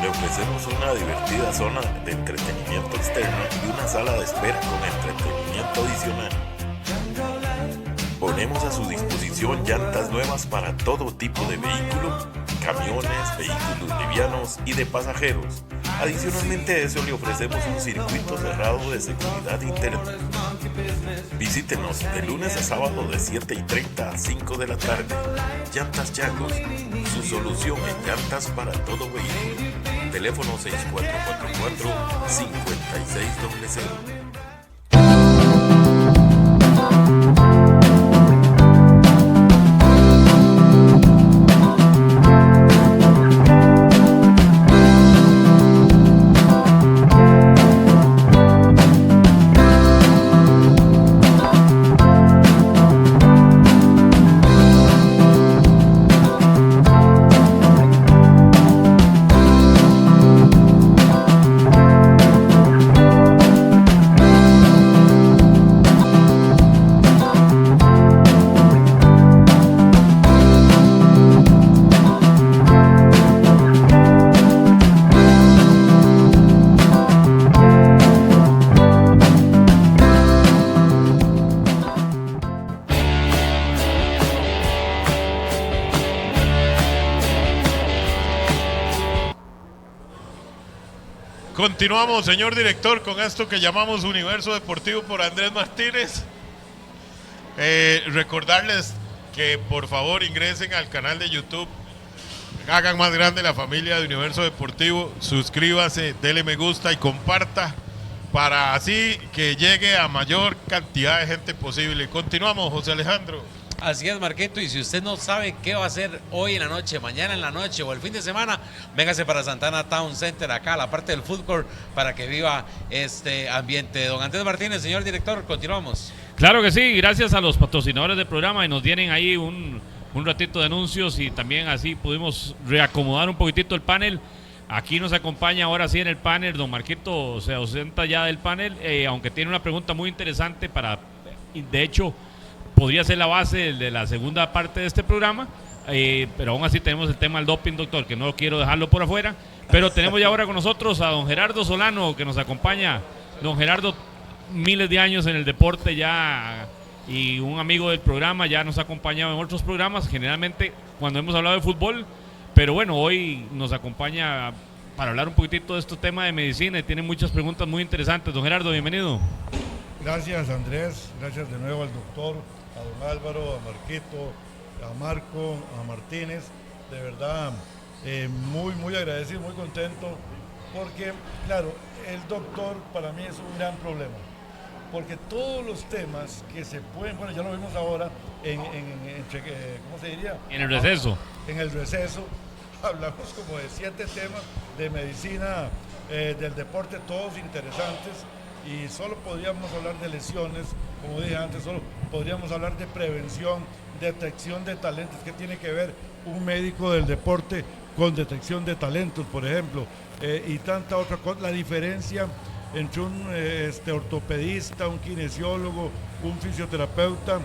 le ofrecemos una divertida zona de entretenimiento externo y una sala de espera con entretenimiento adicional. Ponemos a su disposición llantas nuevas para todo tipo de vehículo, camiones, vehículos livianos y de pasajeros. Adicionalmente a eso le ofrecemos un circuito cerrado de seguridad interna. Visítenos de lunes a sábado de 7:30 a 5 de la tarde. Llantas Chagos, su solución en llantas para todo vehículo. Teléfono 6444-5600. Continuamos, señor director, con esto que llamamos Universo Deportivo por Andrés Martínez. Recordarles que por favor ingresen al canal de YouTube, hagan más grande la familia de Universo Deportivo, suscríbase, dele me gusta y comparta para así que llegue a mayor cantidad de gente posible. Continuamos, José Alejandro. Así es, Marquito, y si usted no sabe qué va a hacer hoy en la noche, mañana en la noche o el fin de semana, véngase para Santana Town Center, acá a la parte del food court, para que viva este ambiente. Don Andrés Martínez, señor director, continuamos. Claro que sí, gracias a los patrocinadores del programa y nos tienen ahí un ratito de anuncios y también así pudimos reacomodar un poquitito el panel. Aquí nos acompaña ahora sí en el panel, don Marquito se ausenta ya del panel, aunque tiene una pregunta muy interesante de hecho, podría ser la base de la segunda parte de este programa, pero aún así tenemos el tema del doping, doctor, que no quiero dejarlo por afuera, pero tenemos ya ahora con nosotros a don Gerardo Solano, que nos acompaña. Don Gerardo, miles de años en el deporte ya, y un amigo del programa, ya nos ha acompañado en otros programas, generalmente cuando hemos hablado de fútbol, pero bueno, hoy nos acompaña para hablar un poquitito de este tema de medicina y tiene muchas preguntas muy interesantes. Don Gerardo, bienvenido. Gracias, Andrés, gracias de nuevo al doctor, a don Álvaro, a Marquito, a Marco, a Martínez, de verdad muy agradecido, muy contento, porque claro, el doctor para mí es un gran problema, porque todos los temas que se pueden, bueno, ya lo vimos ahora ¿cómo se diría? En el receso. En el receso, hablamos como de 7 temas de medicina, del deporte, todos interesantes. Y solo podríamos hablar de lesiones, como dije antes, solo podríamos hablar de prevención, detección de talentos. ¿Qué tiene que ver un médico del deporte con detección de talentos, por ejemplo? Y tanta otra cosa, la diferencia entre un ortopedista, un kinesiólogo, un fisioterapeuta,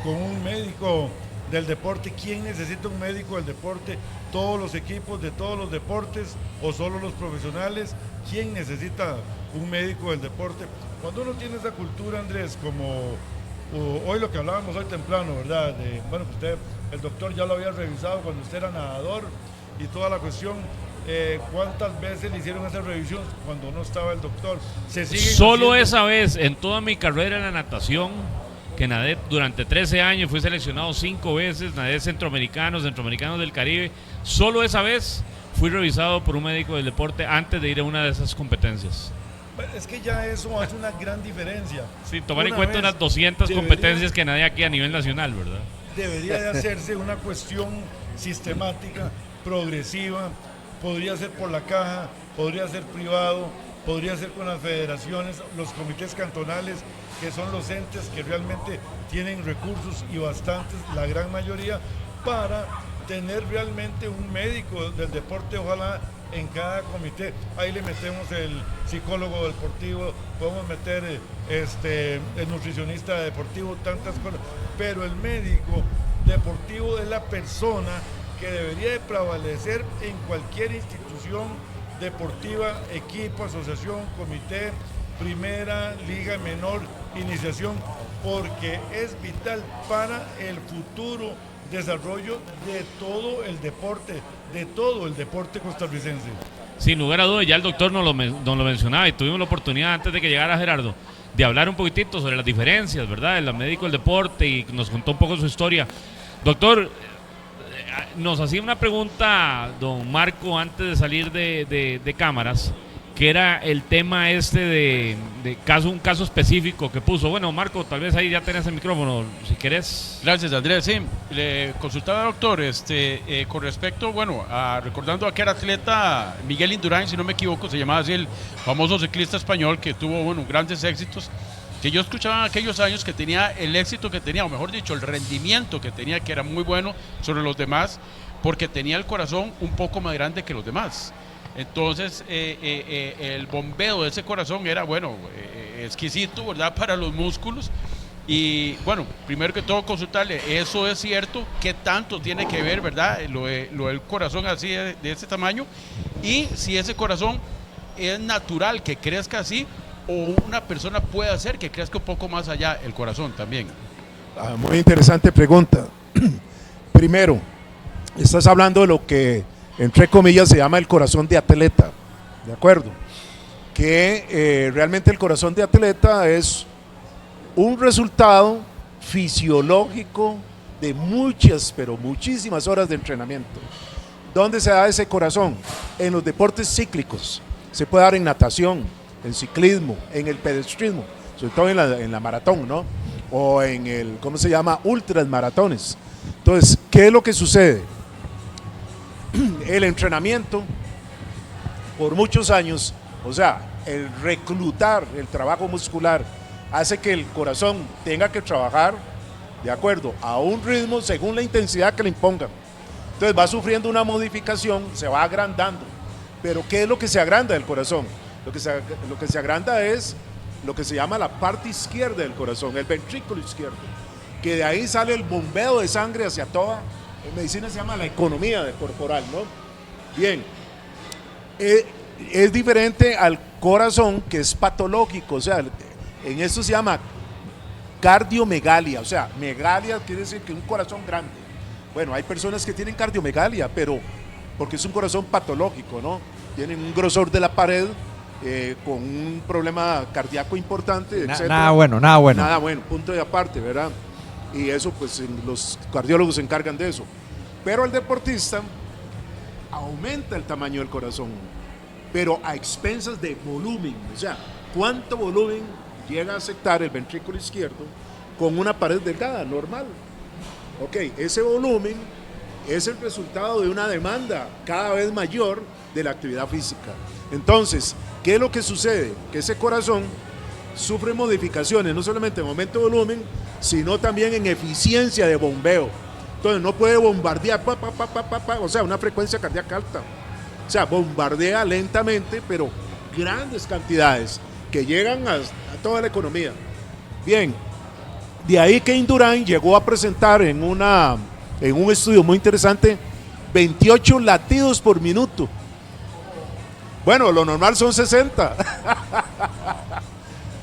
con un médico del deporte. ¿Quién necesita un médico del deporte? ¿Todos los equipos de todos los deportes o solo los profesionales? ¿Quién necesita un médico del deporte? Cuando uno tiene esa cultura, Andrés, como hoy lo que hablábamos hoy temprano, ¿verdad? Bueno, usted, el doctor ya lo había revisado cuando usted era nadador y toda la cuestión. ¿Cuántas veces le hicieron esa revisión cuando no estaba el doctor? Solo esa vez en toda mi carrera en la natación, que nadé durante 13 años, fui seleccionado 5 veces, nadé centroamericanos del Caribe, solo esa vez fui revisado por un médico del deporte antes de ir a una de esas competencias. Es que ya eso hace una gran diferencia. Sí, tomar en cuenta unas 200 competencias que nadé aquí a nivel nacional, ¿verdad? Debería de hacerse una cuestión sistemática, progresiva, podría ser por la caja, podría ser privado, podría ser con las federaciones, los comités cantonales, que son los entes que realmente tienen recursos y bastantes, la gran mayoría, para tener realmente un médico del deporte, ojalá en cada comité. Ahí le metemos el psicólogo deportivo, podemos meter el nutricionista deportivo, tantas cosas, pero el médico deportivo es la persona que debería de prevalecer en cualquier institución deportiva, equipo, asociación, comité, primera, liga menor, iniciación, porque es vital para el futuro desarrollo de todo el deporte costarricense. Sin lugar a dudas, ya el doctor nos lo mencionaba y tuvimos la oportunidad antes de que llegara Gerardo de hablar un poquitito sobre las diferencias, ¿verdad? El médico del deporte, y nos contó un poco su historia. Doctor, nos hacía una pregunta don Marco antes de salir de cámaras, que era el tema de un caso específico que puso. Bueno, Marco, tal vez ahí ya tenés el micrófono, si querés. Gracias, Andrés. Sí, le consultaba, doctor, con respecto, recordando a aquel atleta Miguel Indurain, si no me equivoco, se llamaba así, el famoso ciclista español que tuvo, grandes éxitos, que yo escuchaba en aquellos años que tenía el éxito que tenía, o mejor dicho, el rendimiento que tenía, que era muy bueno sobre los demás, porque tenía el corazón un poco más grande que los demás. Entonces el bombeo de ese corazón era exquisito, ¿verdad?, para los músculos. Y bueno, primero que todo consultarle, ¿eso es cierto? ¿Qué tanto tiene que ver, verdad, lo del corazón así de ese tamaño? Y si ese corazón es natural que crezca así, o una persona puede hacer que crezca un poco más allá el corazón también. Muy interesante pregunta. Primero, estás hablando de lo que entre comillas se llama el corazón de atleta, ¿de acuerdo? Que realmente el corazón de atleta es un resultado fisiológico de muchas, pero muchísimas horas de entrenamiento. ¿Dónde se da ese corazón? En los deportes cíclicos. Se puede dar en natación, en ciclismo, en el pedestrismo, sobre todo en la maratón, ¿no? O en el, ¿cómo se llama? Ultras maratones. Entonces, ¿qué es lo que sucede? El entrenamiento por muchos años, o sea, el reclutar el trabajo muscular hace que el corazón tenga que trabajar de acuerdo a un ritmo según la intensidad que le impongan. Entonces va sufriendo una modificación, se va agrandando. Pero ¿qué es lo que se agranda del corazón? Lo que se agranda es lo que se llama la parte izquierda del corazón, el ventrículo izquierdo, que de ahí sale el bombeo de sangre hacia toda. En medicina se llama la economía corporal, ¿no? Bien, es diferente al corazón, que es patológico, o sea, en esto se llama cardiomegalia, o sea, megalia quiere decir que un corazón grande. Bueno, hay personas que tienen cardiomegalia, pero porque es un corazón patológico, ¿no? Tienen un grosor de la pared, con un problema cardíaco importante, etc. Nada bueno. Nada bueno, punto de aparte, ¿verdad? Y eso, pues los cardiólogos se encargan de eso. Pero el deportista aumenta el tamaño del corazón, pero a expensas de volumen. O sea, ¿cuánto volumen llega a aceptar el ventrículo izquierdo con una pared delgada, normal? Ok, ese volumen es el resultado de una demanda cada vez mayor de la actividad física. Entonces, ¿qué es lo que sucede? Que ese corazón sufre modificaciones, no solamente en aumento de volumen, sino también en eficiencia de bombeo. Entonces no puede bombardear, o sea, una frecuencia cardíaca alta. O sea, bombardea lentamente, pero grandes cantidades que llegan a toda la economía. Bien, de ahí que Indurain llegó a presentar en un estudio muy interesante 28 latidos por minuto. Bueno, lo normal son 60.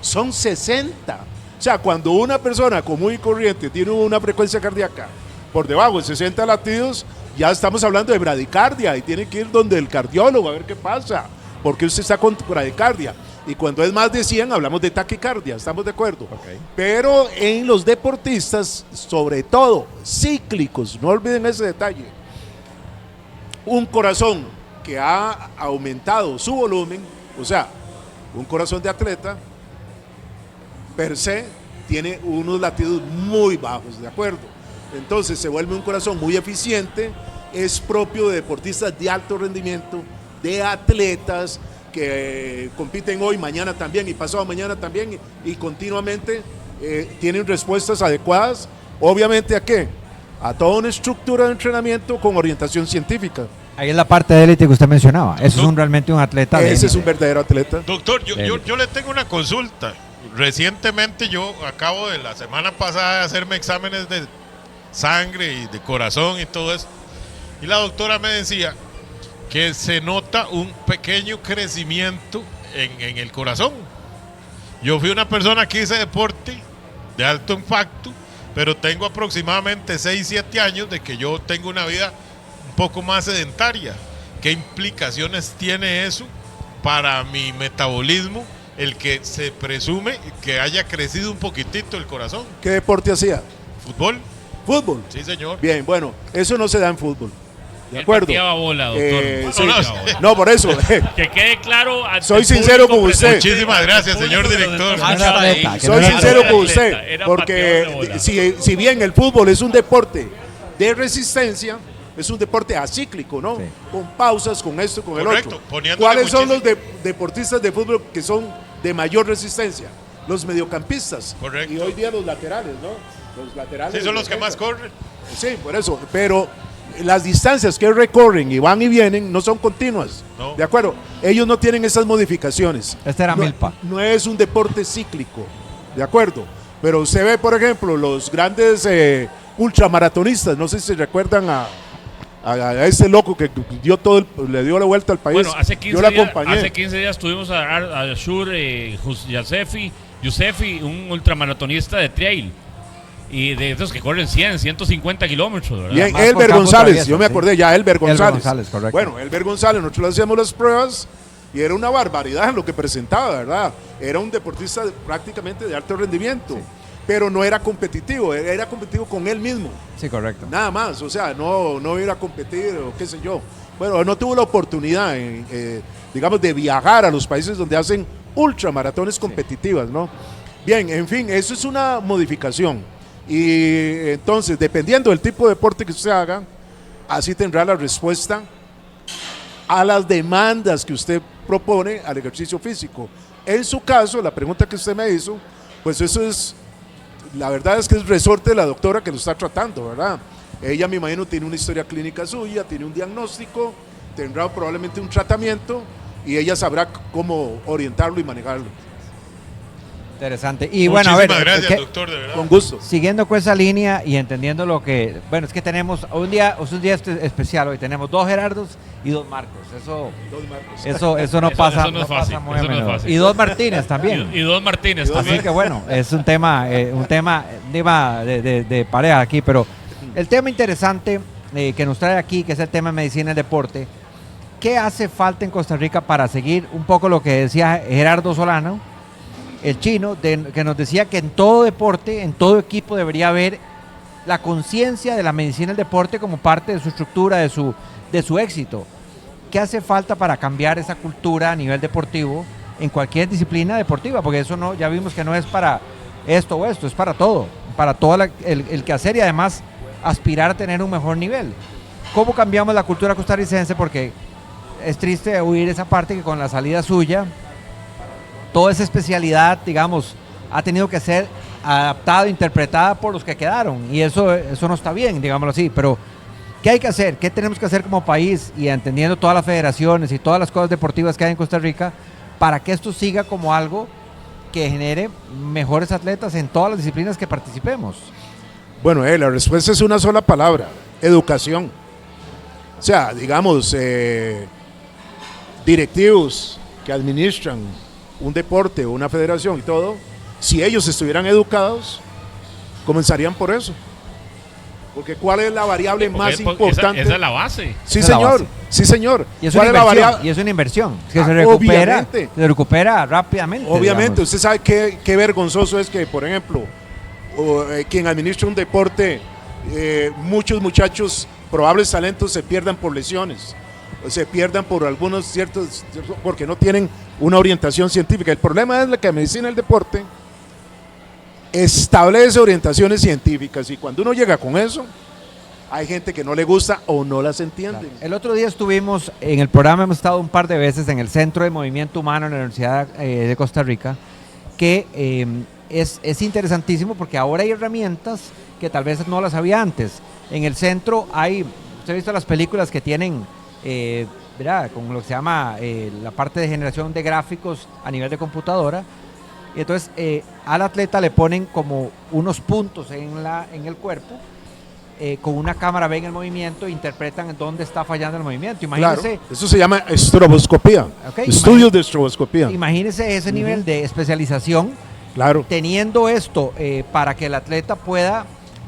Son 60. O sea, cuando una persona común y corriente tiene una frecuencia cardíaca por debajo de 60 latidos, ya estamos hablando de bradicardia y tiene que ir donde el cardiólogo a ver qué pasa, porque usted está con bradicardia. Y cuando es más de 100 hablamos de taquicardia, ¿estamos de acuerdo? Okay. Pero en los deportistas, sobre todo cíclicos, no olviden ese detalle, un corazón que ha aumentado su volumen, o sea, un corazón de atleta, per se, tiene unos latidos muy bajos, ¿de acuerdo? Entonces se vuelve un corazón muy eficiente, es propio de deportistas de alto rendimiento, de atletas que compiten hoy, mañana también y pasado mañana también y continuamente tienen respuestas adecuadas. Obviamente, ¿a qué? a toda una estructura de entrenamiento con orientación científica. Ahí es la parte de élite que usted mencionaba. Eso es realmente un atleta. Ese es un verdadero atleta. Doctor, yo le tengo una consulta. Recientemente yo acabo de la semana pasada de hacerme exámenes de sangre y de corazón y todo eso. Y la doctora me decía que se nota un pequeño crecimiento en el corazón. Yo fui una persona que hice deporte de alto impacto, pero tengo aproximadamente 6-7 años de que yo tengo una vida un poco más sedentaria. ¿Qué implicaciones tiene eso para mi metabolismo, el que se presume que haya crecido un poquitito el corazón? ¿Qué deporte hacía? ¿Fútbol? Fútbol. Sí, señor. Bien, bueno, eso no se da en fútbol. ¿De Él acuerdo? pateaba bola, doctor. Sí. No, No, por eso. que quede claro. ante Soy el sincero público con usted. presente, Muchísimas ante el gracias, público señor que nos director. está Que no era escuchando atleta, ahí. que no Soy era sincero Era con atleta, usted, era pateador de porque bola. si bien el fútbol es un deporte de resistencia, es un deporte acíclico, ¿no? Sí. Con pausas, con esto, con Correcto, el otro. poniéndole ¿Cuáles son los muchísimo- deportistas de fútbol que son de mayor resistencia? Los mediocampistas. Correcto. Y hoy día los laterales, ¿no? Los laterales. Sí, son de los que más defensa. corren. Sí, por eso. Pero las distancias que recorren y van y vienen no son continuas. No. ¿De acuerdo? Ellos no tienen esas modificaciones. Este era no, Milpa. No es un deporte cíclico. ¿De acuerdo? Pero usted ve, por ejemplo, los grandes ultramaratonistas. No sé si recuerdan a ese loco que dio le dio la vuelta al país. Bueno, hace 15 Yo lo días, acompañé. hace 15 días tuvimos a Shur Yusefi, un ultramaratonista de trail. Y de esos que corren 100, 150 kilómetros, ¿verdad? Bien, Más Elber por campo González, travieso, yo me sí. acordé ya, Elber González. González, correcto. Bueno, Elber González, nosotros le hacíamos las pruebas y era una barbaridad en lo que presentaba, ¿verdad? Era un deportista prácticamente de alto rendimiento, pero no era competitivo, era competitivo con él mismo, Sí, correcto. nada más, o sea, no iba a competir o qué sé yo. Bueno, no tuvo la oportunidad, digamos, de viajar a los países donde hacen ultramaratones competitivas, ¿no? Bien, en fin, eso es una modificación. Y entonces, dependiendo del tipo de deporte que usted haga, así tendrá la respuesta a las demandas que usted propone al ejercicio físico. En su caso, la pregunta que usted me hizo, pues eso es, la verdad es que es resorte de la doctora que lo está tratando, ¿verdad? Ella, me imagino, tiene una historia clínica suya, tiene un diagnóstico, tendrá probablemente un tratamiento y ella sabrá cómo orientarlo y manejarlo. Interesante. Y bueno, a ver, Muchísimas gracias, ¿qué- doctor, de verdad. Con gusto. siguiendo con esa línea y entendiendo lo que, bueno, es que tenemos un día especial hoy, tenemos 2 Gerardos y 2 Marcos. Eso no Eso pasa, no es fácil, pasa muy eso a no es menudo. fácil. Y 2 Martínez también. Y dos Martínez Y dos Así también. que bueno, es un tema de pareja aquí, pero el tema interesante que nos trae aquí, que es el tema de medicina y deporte, ¿qué hace falta en Costa Rica para seguir un poco lo que decía Gerardo Solano, el chino, que nos decía que en todo deporte, en todo equipo debería haber la conciencia de la medicina y el deporte como parte de su estructura, de su éxito? ¿Qué hace falta para cambiar esa cultura a nivel deportivo en cualquier disciplina deportiva? Porque eso no, ya vimos que no es para esto o esto, es para todo, para todo el quehacer y además aspirar a tener un mejor nivel. ¿Cómo cambiamos la cultura costarricense? Porque es triste oír esa parte que con la salida suya, toda esa especialidad, digamos, ha tenido que ser adaptada, interpretada por los que quedaron, y eso no está bien, digámoslo así, pero ¿qué hay que hacer? ¿Qué tenemos que hacer como país? Y entendiendo todas las federaciones y todas las cosas deportivas que hay en Costa Rica, para que esto siga como algo que genere mejores atletas en todas las disciplinas que participemos. Bueno, la respuesta es una sola palabra: educación. O sea, digamos, directivos que administran un deporte o una federación y todo, si ellos estuvieran educados, comenzarían por eso. Porque ¿cuál es la variable más importante? Esa es la base. Sí, Esa es la señor. base. Sí, señor. Y es ¿Cuál una es la inversión, variable? y es una inversión que Ah, obviamente. se recupera rápidamente. Obviamente, digamos. usted sabe qué vergonzoso es que, por ejemplo, quien administra un deporte, muchos muchachos, probables talentos, se pierdan por lesiones, o se pierdan por algunos ciertos, porque no tienen una orientación científica. El problema es que la medicina del deporte establece orientaciones científicas y cuando uno llega con eso, hay gente que no le gusta o no las entiende. El otro día estuvimos en el programa, hemos estado un par de veces en el Centro de Movimiento Humano en la Universidad de Costa Rica, que es interesantísimo porque ahora hay herramientas que tal vez no las había antes. En el centro hay, usted ha visto las películas que tienen, ¿verdad? Con lo que se llama la parte de generación de gráficos a nivel de computadora. Y entonces al atleta le ponen como unos puntos en el cuerpo. Con una cámara ven el movimiento e interpretan dónde está fallando el movimiento. Imagínese, Claro, eso se llama estroboscopía, estudios de estroboscopía. Imagínese ese nivel de especialización, Claro. teniendo esto para que el atleta pueda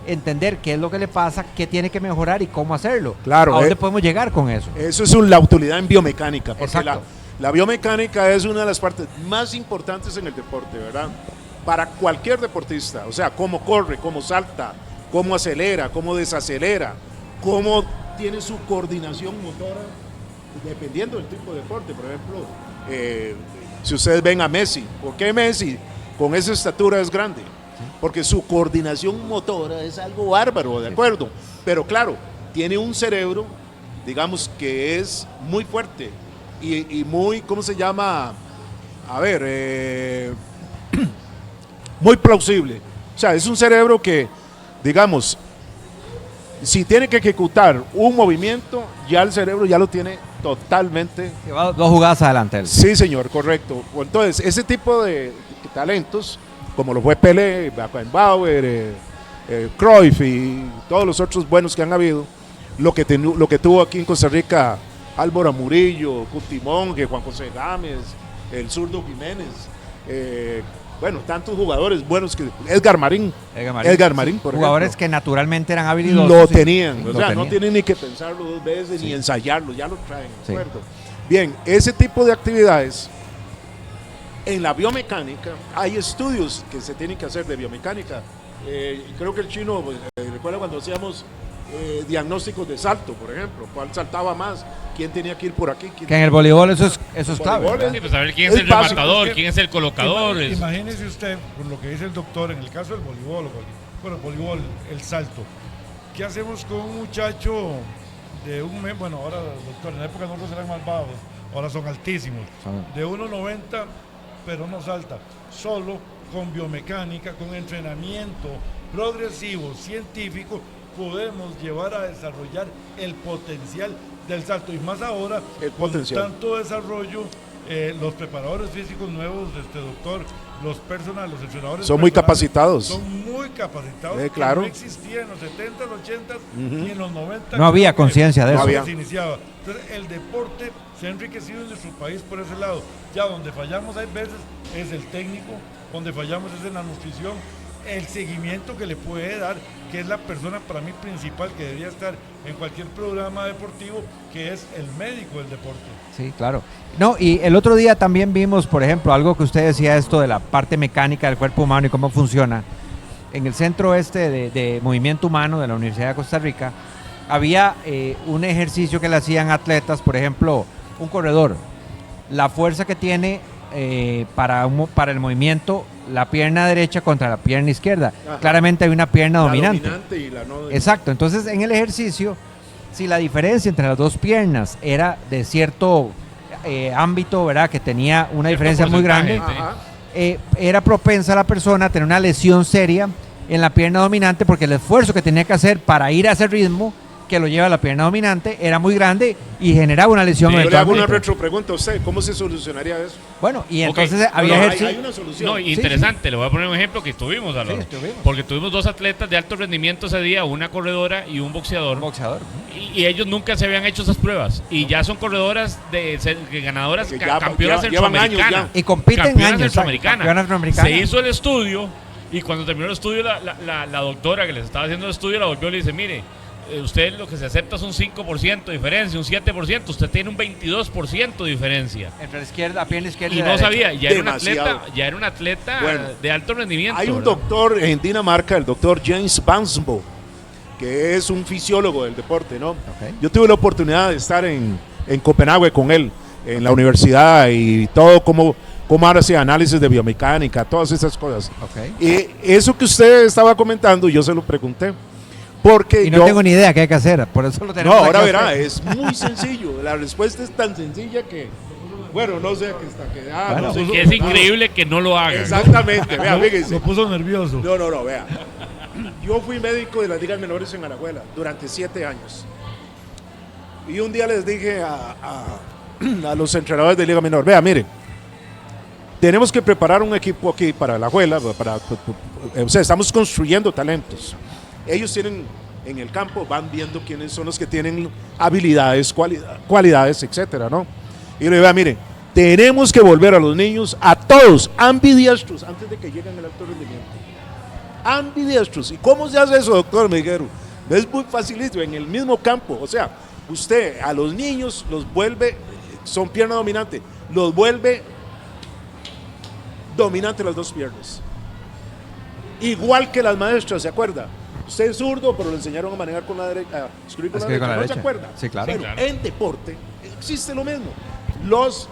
entender qué es lo que le pasa, qué tiene que mejorar y cómo hacerlo. Claro, ¿A dónde podemos llegar con eso? Eso es la utilidad en biomecánica, porque Exacto. la biomecánica es una de las partes más importantes en el deporte, ¿verdad? Para cualquier deportista, o sea, cómo corre, cómo salta, cómo acelera, cómo desacelera, cómo tiene su coordinación motora, dependiendo del tipo de deporte. Por ejemplo, si ustedes ven a Messi, ¿por qué Messi con esa estatura es grande? Porque su coordinación motora es algo bárbaro, ¿de acuerdo? Pero claro, tiene un cerebro, digamos, que es muy fuerte y muy, ¿cómo se llama? A ver, muy plausible. O sea, es un cerebro que, digamos, si tiene que ejecutar un movimiento, ya el cerebro ya lo tiene totalmente. Que va 2 jugadas adelante él. Sí, señor, correcto. Entonces, ese tipo de talentos, como lo fue Pelé, Beckenbauer, Cruyff y todos los otros buenos que han habido, lo que tuvo aquí en Costa Rica Álvaro Murillo, Cutimonge, Juan José Gámez, el zurdo Jiménez, bueno, tantos jugadores buenos que Edgar Marín, por jugadores ejemplo, que naturalmente eran habilidosos. lo tenían, Lo o sea, no tenían. tienen ni que pensarlo 2 veces ni ensayarlo, ya lo traen, ¿de acuerdo? Bien, ese tipo de actividades en la biomecánica, hay estudios que se tienen que hacer de biomecánica. Creo que el chino, recuerda cuando hacíamos diagnósticos de salto, por ejemplo, cuál saltaba más, quién tenía que ir por aquí. Que en el voleibol eso es clave. voleibol ¿verdad? Sí, pues saber quién es el básico, rematador, es que- quién es el colocador. Imagínese usted, por lo que dice el doctor, en el caso del voleibol, bueno, el voleibol, el salto. ¿Qué hacemos con un muchacho de un mes? Bueno, ahora, doctor, en la época nosotros eran más bajos, ahora son altísimos. De 1,90, pero no salta. Solo con biomecánica, con entrenamiento progresivo, científico, podemos llevar a desarrollar el potencial del salto. Y más ahora, El con potencial. tanto desarrollo, los preparadores físicos nuevos, doctor, los personales, los entrenadores Son muy personales, capacitados. Son muy capacitados. Claro. Que no existía en los 70, los 80 ni en los 90. No había conciencia de No eso. había. Se iniciaba. Entonces, el deporte se ha enriquecido en nuestro país por ese lado. Ya donde fallamos hay veces es el técnico, donde fallamos es en la nutrición, el seguimiento que le puede dar, que es la persona para mí principal que debería estar en cualquier programa deportivo, que es el médico del deporte. Sí, claro. No, y el otro día también vimos, por ejemplo, algo que usted decía, esto de la parte mecánica del cuerpo humano y cómo funciona. En el centro de movimiento humano de la Universidad de Costa Rica, había un ejercicio que le hacían atletas, por ejemplo, un corredor. La fuerza que tiene para el movimiento, la pierna derecha contra la pierna izquierda. Ajá. Claramente hay una pierna La dominante. y la no dominante. Exacto, entonces en el ejercicio, si la diferencia entre las dos piernas era de cierto ámbito, ¿verdad? Que tenía una Cierto diferencia muy grande, porcentaje, Ajá. era propensa la persona a tener una lesión seria en la pierna dominante porque el esfuerzo que tenía que hacer para ir a ese ritmo que lo lleva a la pierna dominante era muy grande y generaba una lesión. Yo le hago una eventualmente. retropregunta a usted, ¿cómo se solucionaría eso? Bueno, y Ok, entonces había No, ejercicio. hay una solución. No, interesante, le voy a poner un ejemplo que tuvimos, Álvaro. Sí, estuvimos. Porque tuvimos 2 atletas de alto rendimiento ese día, una corredora y un boxeador. Un boxeador. Y ellos nunca se habían hecho esas pruebas. Y ya son corredoras ganadoras, Que ya- campeonas ya llevan años centroamericanas. ya. Y compiten Campeonas años. centroamericanas. Campeonas centroamericanas. Se hizo el estudio y cuando terminó el estudio la doctora que les estaba haciendo el estudio la volvió y le dice, mire, usted lo que se acepta es un 5% de diferencia, un 7%, usted tiene un 22% de diferencia. Entre la izquierda, la pierna izquierda Y la no derecha. sabía, Demasiado. ya era un atleta Bueno, de alto rendimiento. Hay un ¿verdad? doctor en Dinamarca, el doctor James Bansbo, que es un fisiólogo del deporte, ¿no? Yo tuve la oportunidad de estar en Copenhague con él, en la universidad y todo, cómo ahora hace análisis de biomecánica, todas esas cosas. Ok. Y eso que usted estaba comentando, yo se lo pregunté. Porque Y no yo, tengo ni idea qué hay que hacer, por eso lo no, tenemos ahora aquí a verá, usted. es muy sencillo. La respuesta es tan sencilla que Bueno, no sé, que está que... Bueno, no sé, Que es increíble que no lo hagan. Exactamente, vea, fíjese. Lo puso nervioso. No, vea. Yo fui médico de las ligas menores en Alajuela durante 7 años. Y un día les dije a los entrenadores de liga menor, vea, miren, tenemos que preparar un equipo aquí para Alajuela, o sea, estamos construyendo talentos. Ellos tienen en el campo, van viendo quiénes son los que tienen habilidades, cualidades, etcétera, ¿no? Y le digo, vea, miren, tenemos que volver a los niños, a todos, ambidiestros, antes de que lleguen al alto rendimiento. Ambidiestros. ¿Y cómo se hace eso, doctor? Me dijeron, es muy facilito, en el mismo campo. O sea, usted a los niños los vuelve, son pierna dominante, los vuelve dominante las dos piernas. Igual que las maestras, ¿se acuerda? Usted es zurdo, pero le enseñaron a manejar con la derecha, escribir con la derecha, ¿no se acuerda? Sí, claro. Bueno, claro. en deporte existe lo mismo.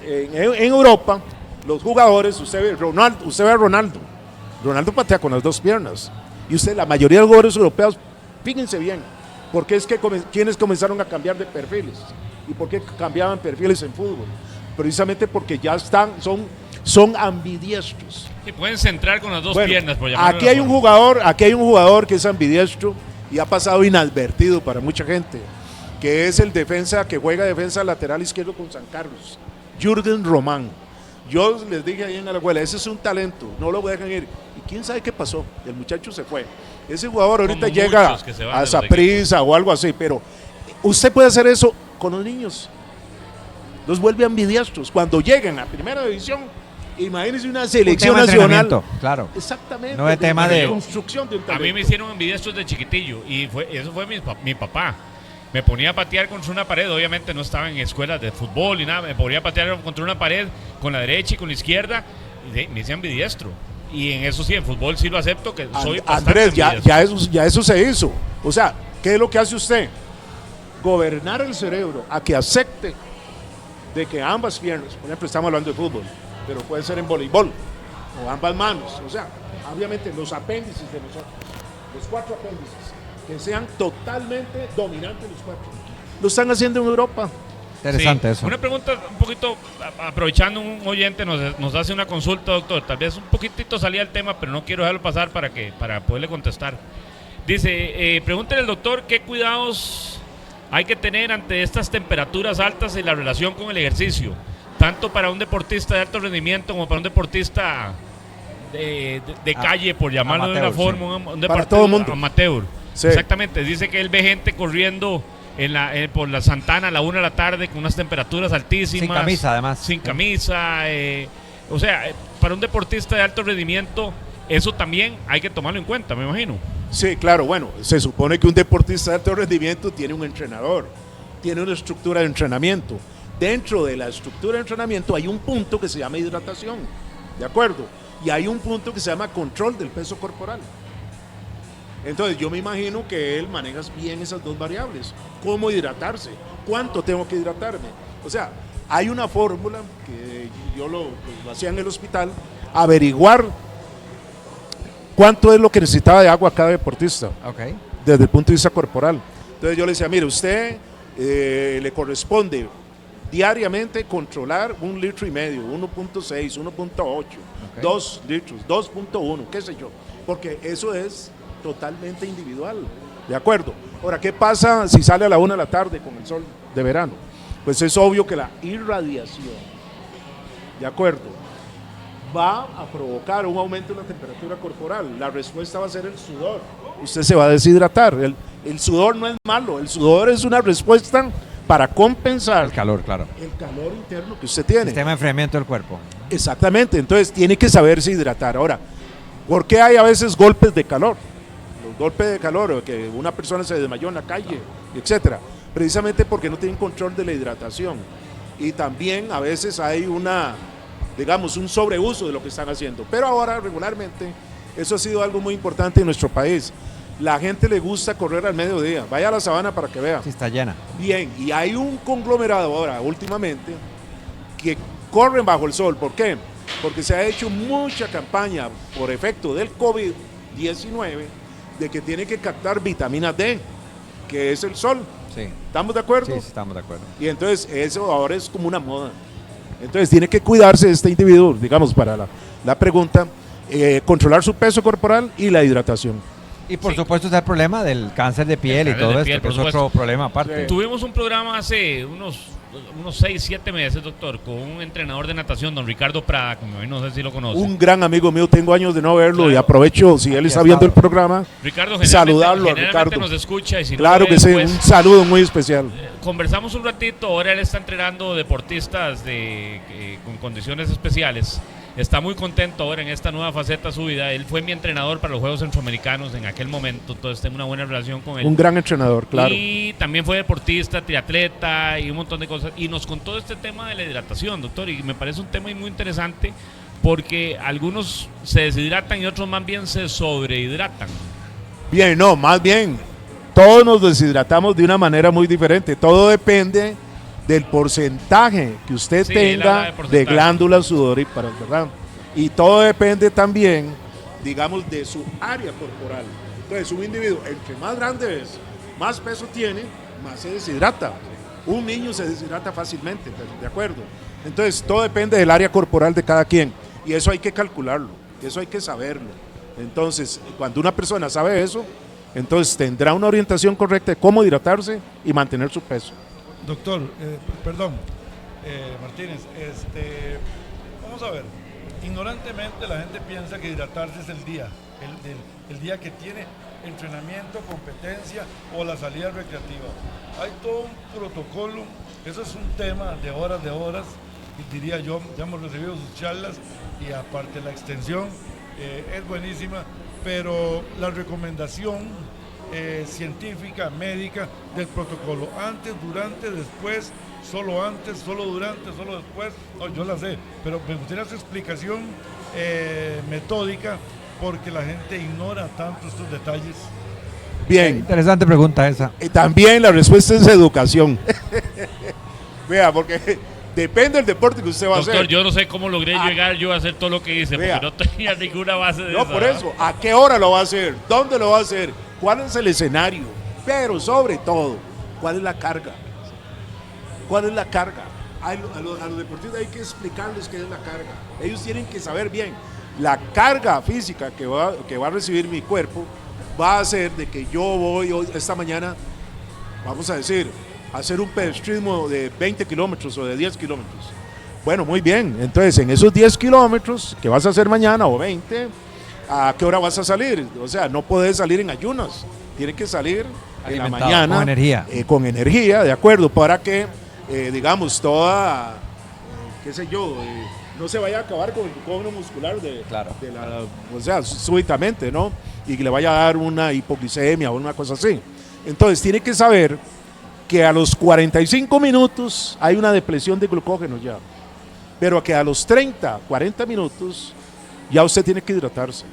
En Europa, los jugadores, usted ve a Ronaldo. Ronaldo patea con las dos piernas. Y la mayoría de los jugadores europeos, fíjense bien, porque es que quienes comenzaron a cambiar de perfiles. ¿Y por qué cambiaban perfiles en fútbol? Precisamente porque ya son ambidiestros. Y pueden centrar con las dos Bueno, piernas, por llamarlo aquí de hay alguna un forma. jugador que es ambidiestro y ha pasado inadvertido para mucha gente, que es el defensa que juega defensa lateral izquierdo con San Carlos, Jürgen Román. Yo les dije ahí en la escuela, ese es un talento, no lo dejan ir. Y quién sabe qué pasó, el muchacho se fue. Ese jugador ahorita Como llega muchos que se van a de los Saprissa o algo así, pero usted puede hacer eso con los niños. Los vuelve ambidiestros. Cuando lleguen a primera división, imagínense una selección Un tema de nacional. entrenamiento, claro. Exactamente. No es tema de- construcción de un A talento. mí me hicieron ambidiestros de chiquitillo y eso fue mi papá. Me ponía a patear contra una pared, obviamente no estaba en escuelas de fútbol ni nada, me ponía a patear contra una pared con la derecha y con la izquierda y me hice ambidiestro. Y en eso sí, en fútbol sí lo acepto, que soy bastante Andrés, ambidiestro. ya eso se hizo. O sea, ¿qué es lo que hace usted? Gobernar el cerebro a que acepte de que ambas piernas, por ejemplo, estamos hablando de fútbol, pero puede ser en voleibol, o ambas manos, o sea, obviamente los apéndices de nosotros, los 4 apéndices, que sean totalmente dominantes los 4. Lo están haciendo en Europa. Interesante Sí. eso. Una pregunta un poquito, aprovechando un oyente nos hace una consulta, doctor. Tal vez un poquitito salía el tema, pero no quiero dejarlo pasar para poderle contestar. Dice, pregúntele al doctor qué cuidados hay que tener ante estas temperaturas altas y la relación con el ejercicio, tanto para un deportista de alto rendimiento como para un deportista de calle, por llamarlo de una amateur, forma, un Para deportista todo el mundo. amateur. Sí. Exactamente, dice que él ve gente corriendo por la Santana a la 1 de la tarde con unas temperaturas altísimas. Sin camisa, además. Sin camisa. O sea, para un deportista de alto rendimiento, eso también hay que tomarlo en cuenta, me imagino. Sí, claro, bueno, se supone que un deportista de alto rendimiento tiene un entrenador, tiene una estructura de entrenamiento. Dentro de la estructura de entrenamiento hay un punto que se llama hidratación, ¿de acuerdo? Y hay un punto que se llama control del peso corporal. Entonces yo me imagino que él maneja bien esas dos variables. ¿Cómo hidratarse? ¿Cuánto tengo que hidratarme? O sea, hay una fórmula que yo lo hacía en el hospital, averiguar cuánto es lo que necesitaba de agua cada deportista, Ok. desde el punto de vista corporal. Entonces yo le decía, mire, usted le corresponde diariamente controlar 1,5 litros, 1.6, 1.8, 2 litros, 2.1, qué sé yo, porque eso es totalmente individual, ¿de acuerdo? Ahora, ¿qué pasa si sale a la 1 de la tarde con el sol de verano? Pues es obvio que la irradiación, ¿de acuerdo?, va a provocar un aumento en la temperatura corporal. La respuesta va a ser el sudor. Usted se va a deshidratar. El sudor no es malo, el sudor es una respuesta para compensar El calor, claro. el calor interno que usted tiene. Sistema de enfriamiento del cuerpo. Exactamente, entonces tiene que saberse hidratar. Ahora, ¿por qué hay a veces golpes de calor? Los golpes de calor, o que una persona se desmayó en la calle, etcétera. Precisamente porque no tienen control de la hidratación. Y también a veces hay digamos, un sobreuso de lo que están haciendo. Pero ahora, regularmente, eso ha sido algo muy importante en nuestro país. La gente le gusta correr al mediodía. Vaya a la sabana para que vea. Sí, está llena. Bien, y hay un conglomerado ahora, últimamente, que corren bajo el sol. ¿Por qué? Porque se ha hecho mucha campaña por efecto del COVID-19 de que tiene que captar vitamina D, que es el sol. Sí. ¿Estamos de acuerdo? Sí, sí, estamos de acuerdo. Y entonces eso ahora es como una moda. Entonces tiene que cuidarse este individuo, digamos, para la pregunta, controlar su peso corporal y la hidratación. Y por supuesto está el problema del cáncer de piel y cáncer todo de esto, piel, que por es supuesto. otro problema aparte. Sí. Tuvimos un programa hace unos 6, 7 meses, doctor, con un entrenador de natación, don Ricardo Prada, como hoy no sé si lo conoce. Un gran amigo mío, tengo años de no verlo Claro. y aprovecho, si él está viendo el programa, Ricardo saludarlo a generalmente Ricardo. nos escucha y si no Claro lo ve, que sí, pues, un saludo muy especial. conversamos un ratito. Ahora él está entrenando deportistas con condiciones especiales. Está muy contento ahora en esta nueva faceta de su vida. Él fue mi entrenador para los Juegos Centroamericanos en aquel momento, entonces tengo una buena relación con él. Un gran entrenador, claro. Y también fue deportista, triatleta y un montón de cosas. Y nos contó este tema de la hidratación, doctor, y me parece un tema muy interesante porque algunos se deshidratan y otros más bien se sobrehidratan. Bien, no, más bien, todos nos deshidratamos de una manera muy diferente. Todo depende del porcentaje que usted Sí, él habla tenga de de porcentaje. glándulas sudoríparas, ¿verdad? Y todo depende también, digamos, de su área corporal. Entonces, un individuo, entre más grande es, más peso tiene, más se deshidrata. Un niño se deshidrata fácilmente, ¿de acuerdo? Entonces, todo depende del área corporal de cada quien. Y eso hay que calcularlo, eso hay que saberlo. Entonces, cuando una persona sabe eso, entonces tendrá una orientación correcta de cómo hidratarse y mantener su peso. Doctor, perdón, Martínez, vamos a ver, ignorantemente la gente piensa que hidratarse es el día que tiene entrenamiento, competencia o la salida recreativa. Hay todo un protocolo, eso es un tema de horas, y diría yo, ya hemos recibido sus charlas y aparte la extensión es buenísima, pero la recomendación científica, médica del protocolo, antes, durante, después, solo antes, solo durante, solo después, no, yo la sé, pero me gustaría su explicación metódica porque la gente ignora tanto estos detalles. Bien, Interesante pregunta esa. también la respuesta es educación. Vea, porque depende del deporte que usted va a Doctor, hacer. yo no sé cómo logré llegar yo a hacer todo lo que hice, Vea. porque no tenía ninguna base de No, esa, por ¿verdad? eso, ¿a qué hora lo va a hacer? ¿Dónde lo va a hacer? ¿Cuál es el escenario? Pero sobre todo, ¿cuál es la carga? ¿Cuál es la carga? A los deportistas hay que explicarles qué es la carga. Ellos tienen que saber bien. La carga física que va a recibir mi cuerpo va a hacer de que yo voy hoy, esta mañana, vamos a decir, a hacer un pedestrismo de 20 kilómetros o de 10 kilómetros. Bueno, muy bien. Entonces, en esos 10 kilómetros que vas a hacer mañana o 20, ¿a qué hora vas a salir? O sea, no puedes salir en ayunas. Tienes que salir en la Alimentado, mañana. con energía. Con energía, ¿de acuerdo? Para que, digamos, toda, qué sé yo, no se vaya a acabar con el glucógeno muscular Claro. o sea, súbitamente, ¿no? Y que le vaya a dar una hipoglicemia o una cosa así. Entonces, tiene que saber que a los 45 minutos hay una depresión de glucógeno ya. Pero que a los 30, 40 minutos ya usted tiene que hidratarse,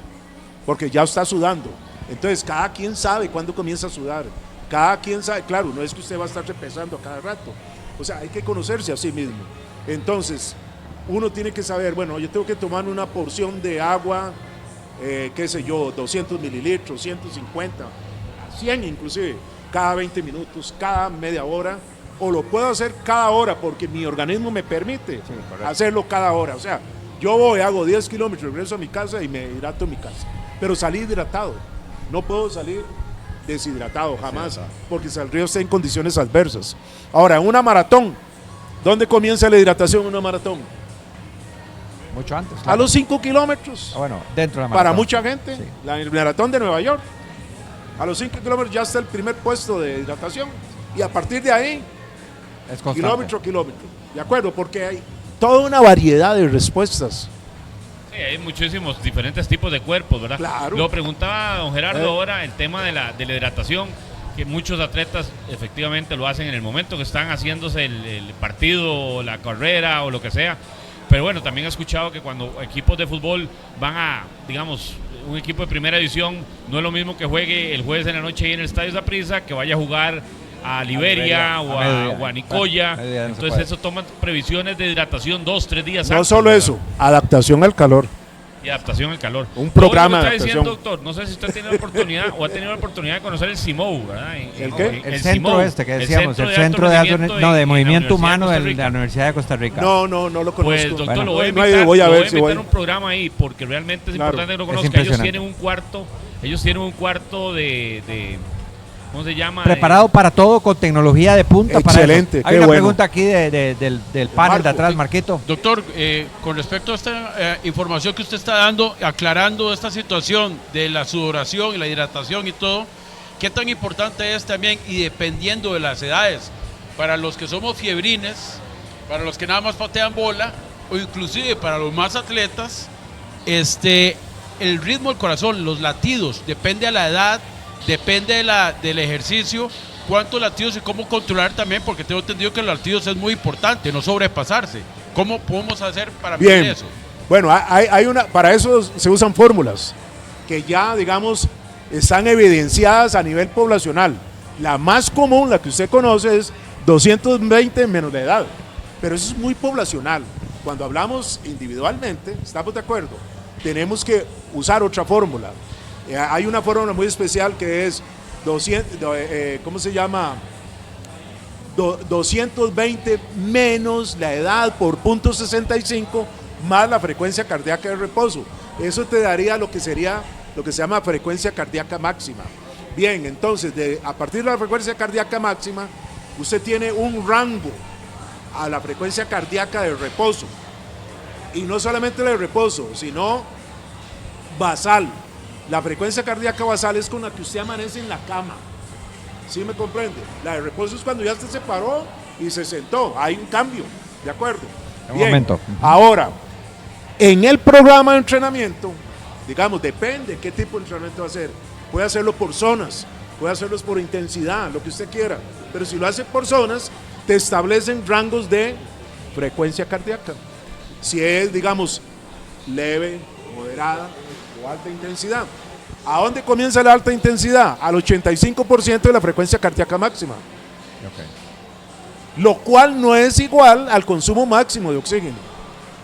porque ya está sudando. Entonces, cada quien sabe cuándo comienza a sudar. Cada quien sabe, claro, no es que usted va a estar repesando a cada rato. O sea, hay que conocerse a sí mismo. Entonces, uno tiene que saber, bueno, yo tengo que tomar una porción de agua, qué sé yo, 200 mililitros, 150, 100 inclusive, cada 20 minutos, cada media hora, o lo puedo hacer cada hora porque mi organismo me permite hacerlo cada hora. O sea, yo voy, hago 10 kilómetros, regreso a mi casa y me hidrato en mi casa. Pero salí hidratado, no puedo salir deshidratado jamás, porque saldría usted en condiciones adversas. Ahora, en una maratón, ¿dónde comienza la hidratación en una maratón? Mucho antes. A claro. los 5 kilómetros. Bueno, dentro de la Para maratón. mucha gente, Sí. el maratón de Nueva York. A los 5 kilómetros ya está el primer puesto de hidratación. Y a partir de ahí, Es constante. kilómetro a kilómetro. ¿De acuerdo? Porque hay toda una variedad de respuestas. Sí, hay muchísimos diferentes tipos de cuerpos, ¿verdad? Claro. Lo preguntaba don Gerardo ahora, el tema de la hidratación, que muchos atletas efectivamente lo hacen en el momento que están haciéndose el partido o la carrera o lo que sea. Pero bueno, también he escuchado que cuando equipos de fútbol van a, digamos, un equipo de primera división, no es lo mismo que juegue el jueves en la noche ahí en el Estadio Saprissa, que vaya a jugar a Liberia o a Nicoya. Mediodía no se Entonces puede. eso toma previsiones de hidratación 2-3 días No antes, solo ¿verdad? eso, adaptación al calor. Y adaptación al calor. Un programa Todo lo que de está diciendo, adaptación. doctor, no sé si usted tiene la oportunidad o ha tenido la oportunidad de conocer el CIMOU, ¿verdad? ¿El qué? El centro CIMOU, este que decíamos, el centro alto de alto rendimiento de en la movimiento Universidad humano Costa de Rica. la Universidad de Costa Rica. No lo conozco. Pues doctor, Bueno, lo voy a no he invitar, ido, voy a lo ver voy a si invitar voy. a un programa ahí, porque realmente es Claro. importante que lo Es conozca. Ellos impresionante. tienen un cuarto de ¿cómo se llama? Preparado para todo con tecnología de punta. Excelente, Para eso. Hay qué una bueno. pregunta aquí del panel de Marco. atrás, Marquito. Doctor, con respecto a esta información que usted está dando, aclarando esta situación de la sudoración y la hidratación y todo, ¿qué tan importante es también, y dependiendo de las edades, para los que somos fiebrines, para los que nada más patean bola, o inclusive para los más atletas, el ritmo del corazón, los latidos, depende a la edad, depende del ejercicio, cuántos latidos y cómo controlar también, porque tengo entendido que los latidos es muy importante, no sobrepasarse. ¿Cómo podemos hacer para medir Bien. eso? Bueno, para eso se usan fórmulas que ya, digamos, están evidenciadas a nivel poblacional. La más común, la que usted conoce, es 220 menos la edad. Pero eso es muy poblacional. Cuando hablamos individualmente, ¿estamos de acuerdo? Tenemos que usar otra fórmula. Hay una fórmula muy especial que es 220 menos la edad por .65 más la frecuencia cardíaca de reposo. Eso te daría lo que se llama frecuencia cardíaca máxima. Bien, entonces a partir de la frecuencia cardíaca máxima, usted tiene un rango a la frecuencia cardíaca de reposo. Y no solamente la de reposo, sino basal. La frecuencia cardíaca basal es con la que usted amanece en la cama. ¿Sí me comprende? La de reposo es cuando ya usted se paró y se sentó. Hay un cambio, ¿de acuerdo? Un momento. Ahora, en el programa de entrenamiento, digamos, depende qué tipo de entrenamiento va a hacer. Puede hacerlo por zonas, puede hacerlo por intensidad, lo que usted quiera. Pero si lo hace por zonas, te establecen rangos de frecuencia cardíaca. Si es, digamos, leve, moderada o alta intensidad. ¿A dónde comienza la alta intensidad? Al 85% de la frecuencia cardíaca máxima. Lo cual no es igual al consumo máximo de oxígeno.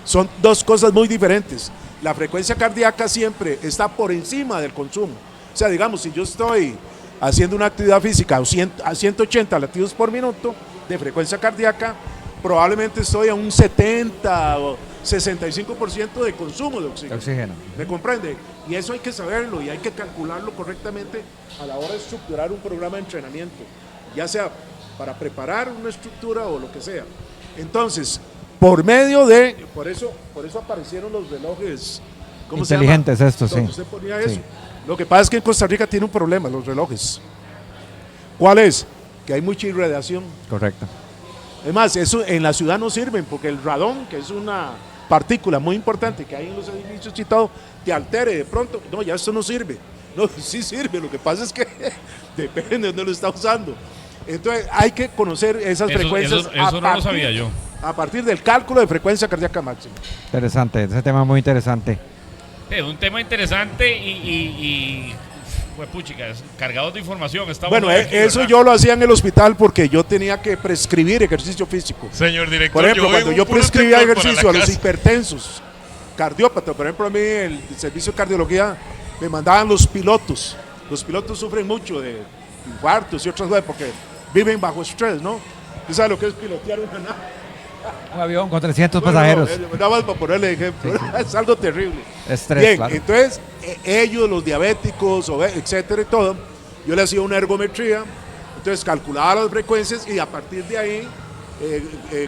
Son dos cosas muy diferentes. La frecuencia cardíaca siempre está por encima del consumo. O sea, digamos, si yo estoy haciendo una actividad física a 180 latidos por minuto de frecuencia cardíaca, probablemente estoy a un 70 o 65% de consumo de oxígeno. ¿Me comprende? Y eso hay que saberlo y hay que calcularlo correctamente a la hora de estructurar un programa de entrenamiento, ya sea para preparar una estructura o lo que sea. Entonces, por eso aparecieron los relojes, ¿cómo se llama? Inteligentes estos, sí. Donde usted ponía eso. Lo que pasa es que en Costa Rica tiene un problema, los relojes. ¿Cuál es? Que hay mucha irradiación. Correcto. Es más, eso en la ciudad no sirven porque el radón, que es una partícula muy importante que hay en los edificios y todo, te altere de pronto. No, ya esto no sirve. No, sí sirve, lo que pasa es que depende de dónde lo está usando. Entonces hay que conocer esas frecuencias. Eso no lo sabía yo. A partir del cálculo de frecuencia cardíaca máxima. Interesante, ese tema es muy interesante. Un tema interesante y pues puchica, cargado de información. Bueno, aquí, eso ¿verdad? yo lo hacía en el hospital porque yo tenía que prescribir ejercicio físico. Señor director, Por ejemplo, voy cuando en yo un puro prescribía temblor para ejercicio la a los casa. hipertensos, cardiópatas, por ejemplo, a mí el servicio de cardiología me mandaban los pilotos. Los pilotos sufren mucho de infartos y otras cosas porque viven bajo estrés, ¿no? ¿Usted sabe lo que es pilotear una nave? Un avión con 300 Bueno, pasajeros. nada más para ponerle ejemplo. Es algo terrible. Estrés, Bien, claro. entonces ellos, los diabéticos, etcétera y todo, yo le hacía una ergometría, entonces calculaba las frecuencias y a partir de ahí,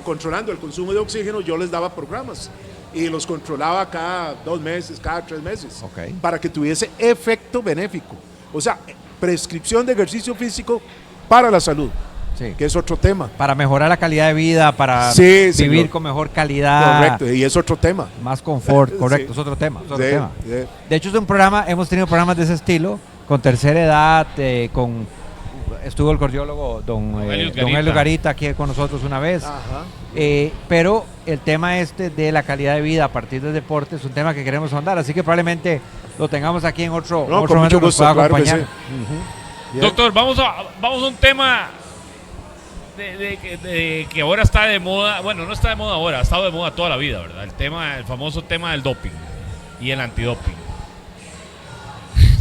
controlando el consumo de oxígeno, yo les daba programas y los controlaba cada 2 meses, cada 3 meses, para que tuviese efecto benéfico. O sea, prescripción de ejercicio físico para la salud. Sí. Que es otro tema. Para mejorar la calidad de vida, para Sí, vivir señor. con mejor calidad. Correcto, y es otro tema. Más confort, correcto, Sí. es otro tema. Es otro Sí, tema. sí. De hecho, es un programa, hemos tenido programas de ese estilo, con tercera edad, estuvo el cardiólogo don Helio Garita aquí con nosotros una vez. Ajá. Pero el tema de la calidad de vida a partir del deporte es un tema que queremos ahondar, así que probablemente lo tengamos aquí en otro No, otro con momento mucho que nos gusto, pueda claro que acompañar. sí. Ujú. Bien. Doctor, vamos a un tema de que ahora está de moda. Bueno, no está de moda ahora, ha estado de moda toda la vida, ¿verdad? El famoso tema del doping. y el antidoping.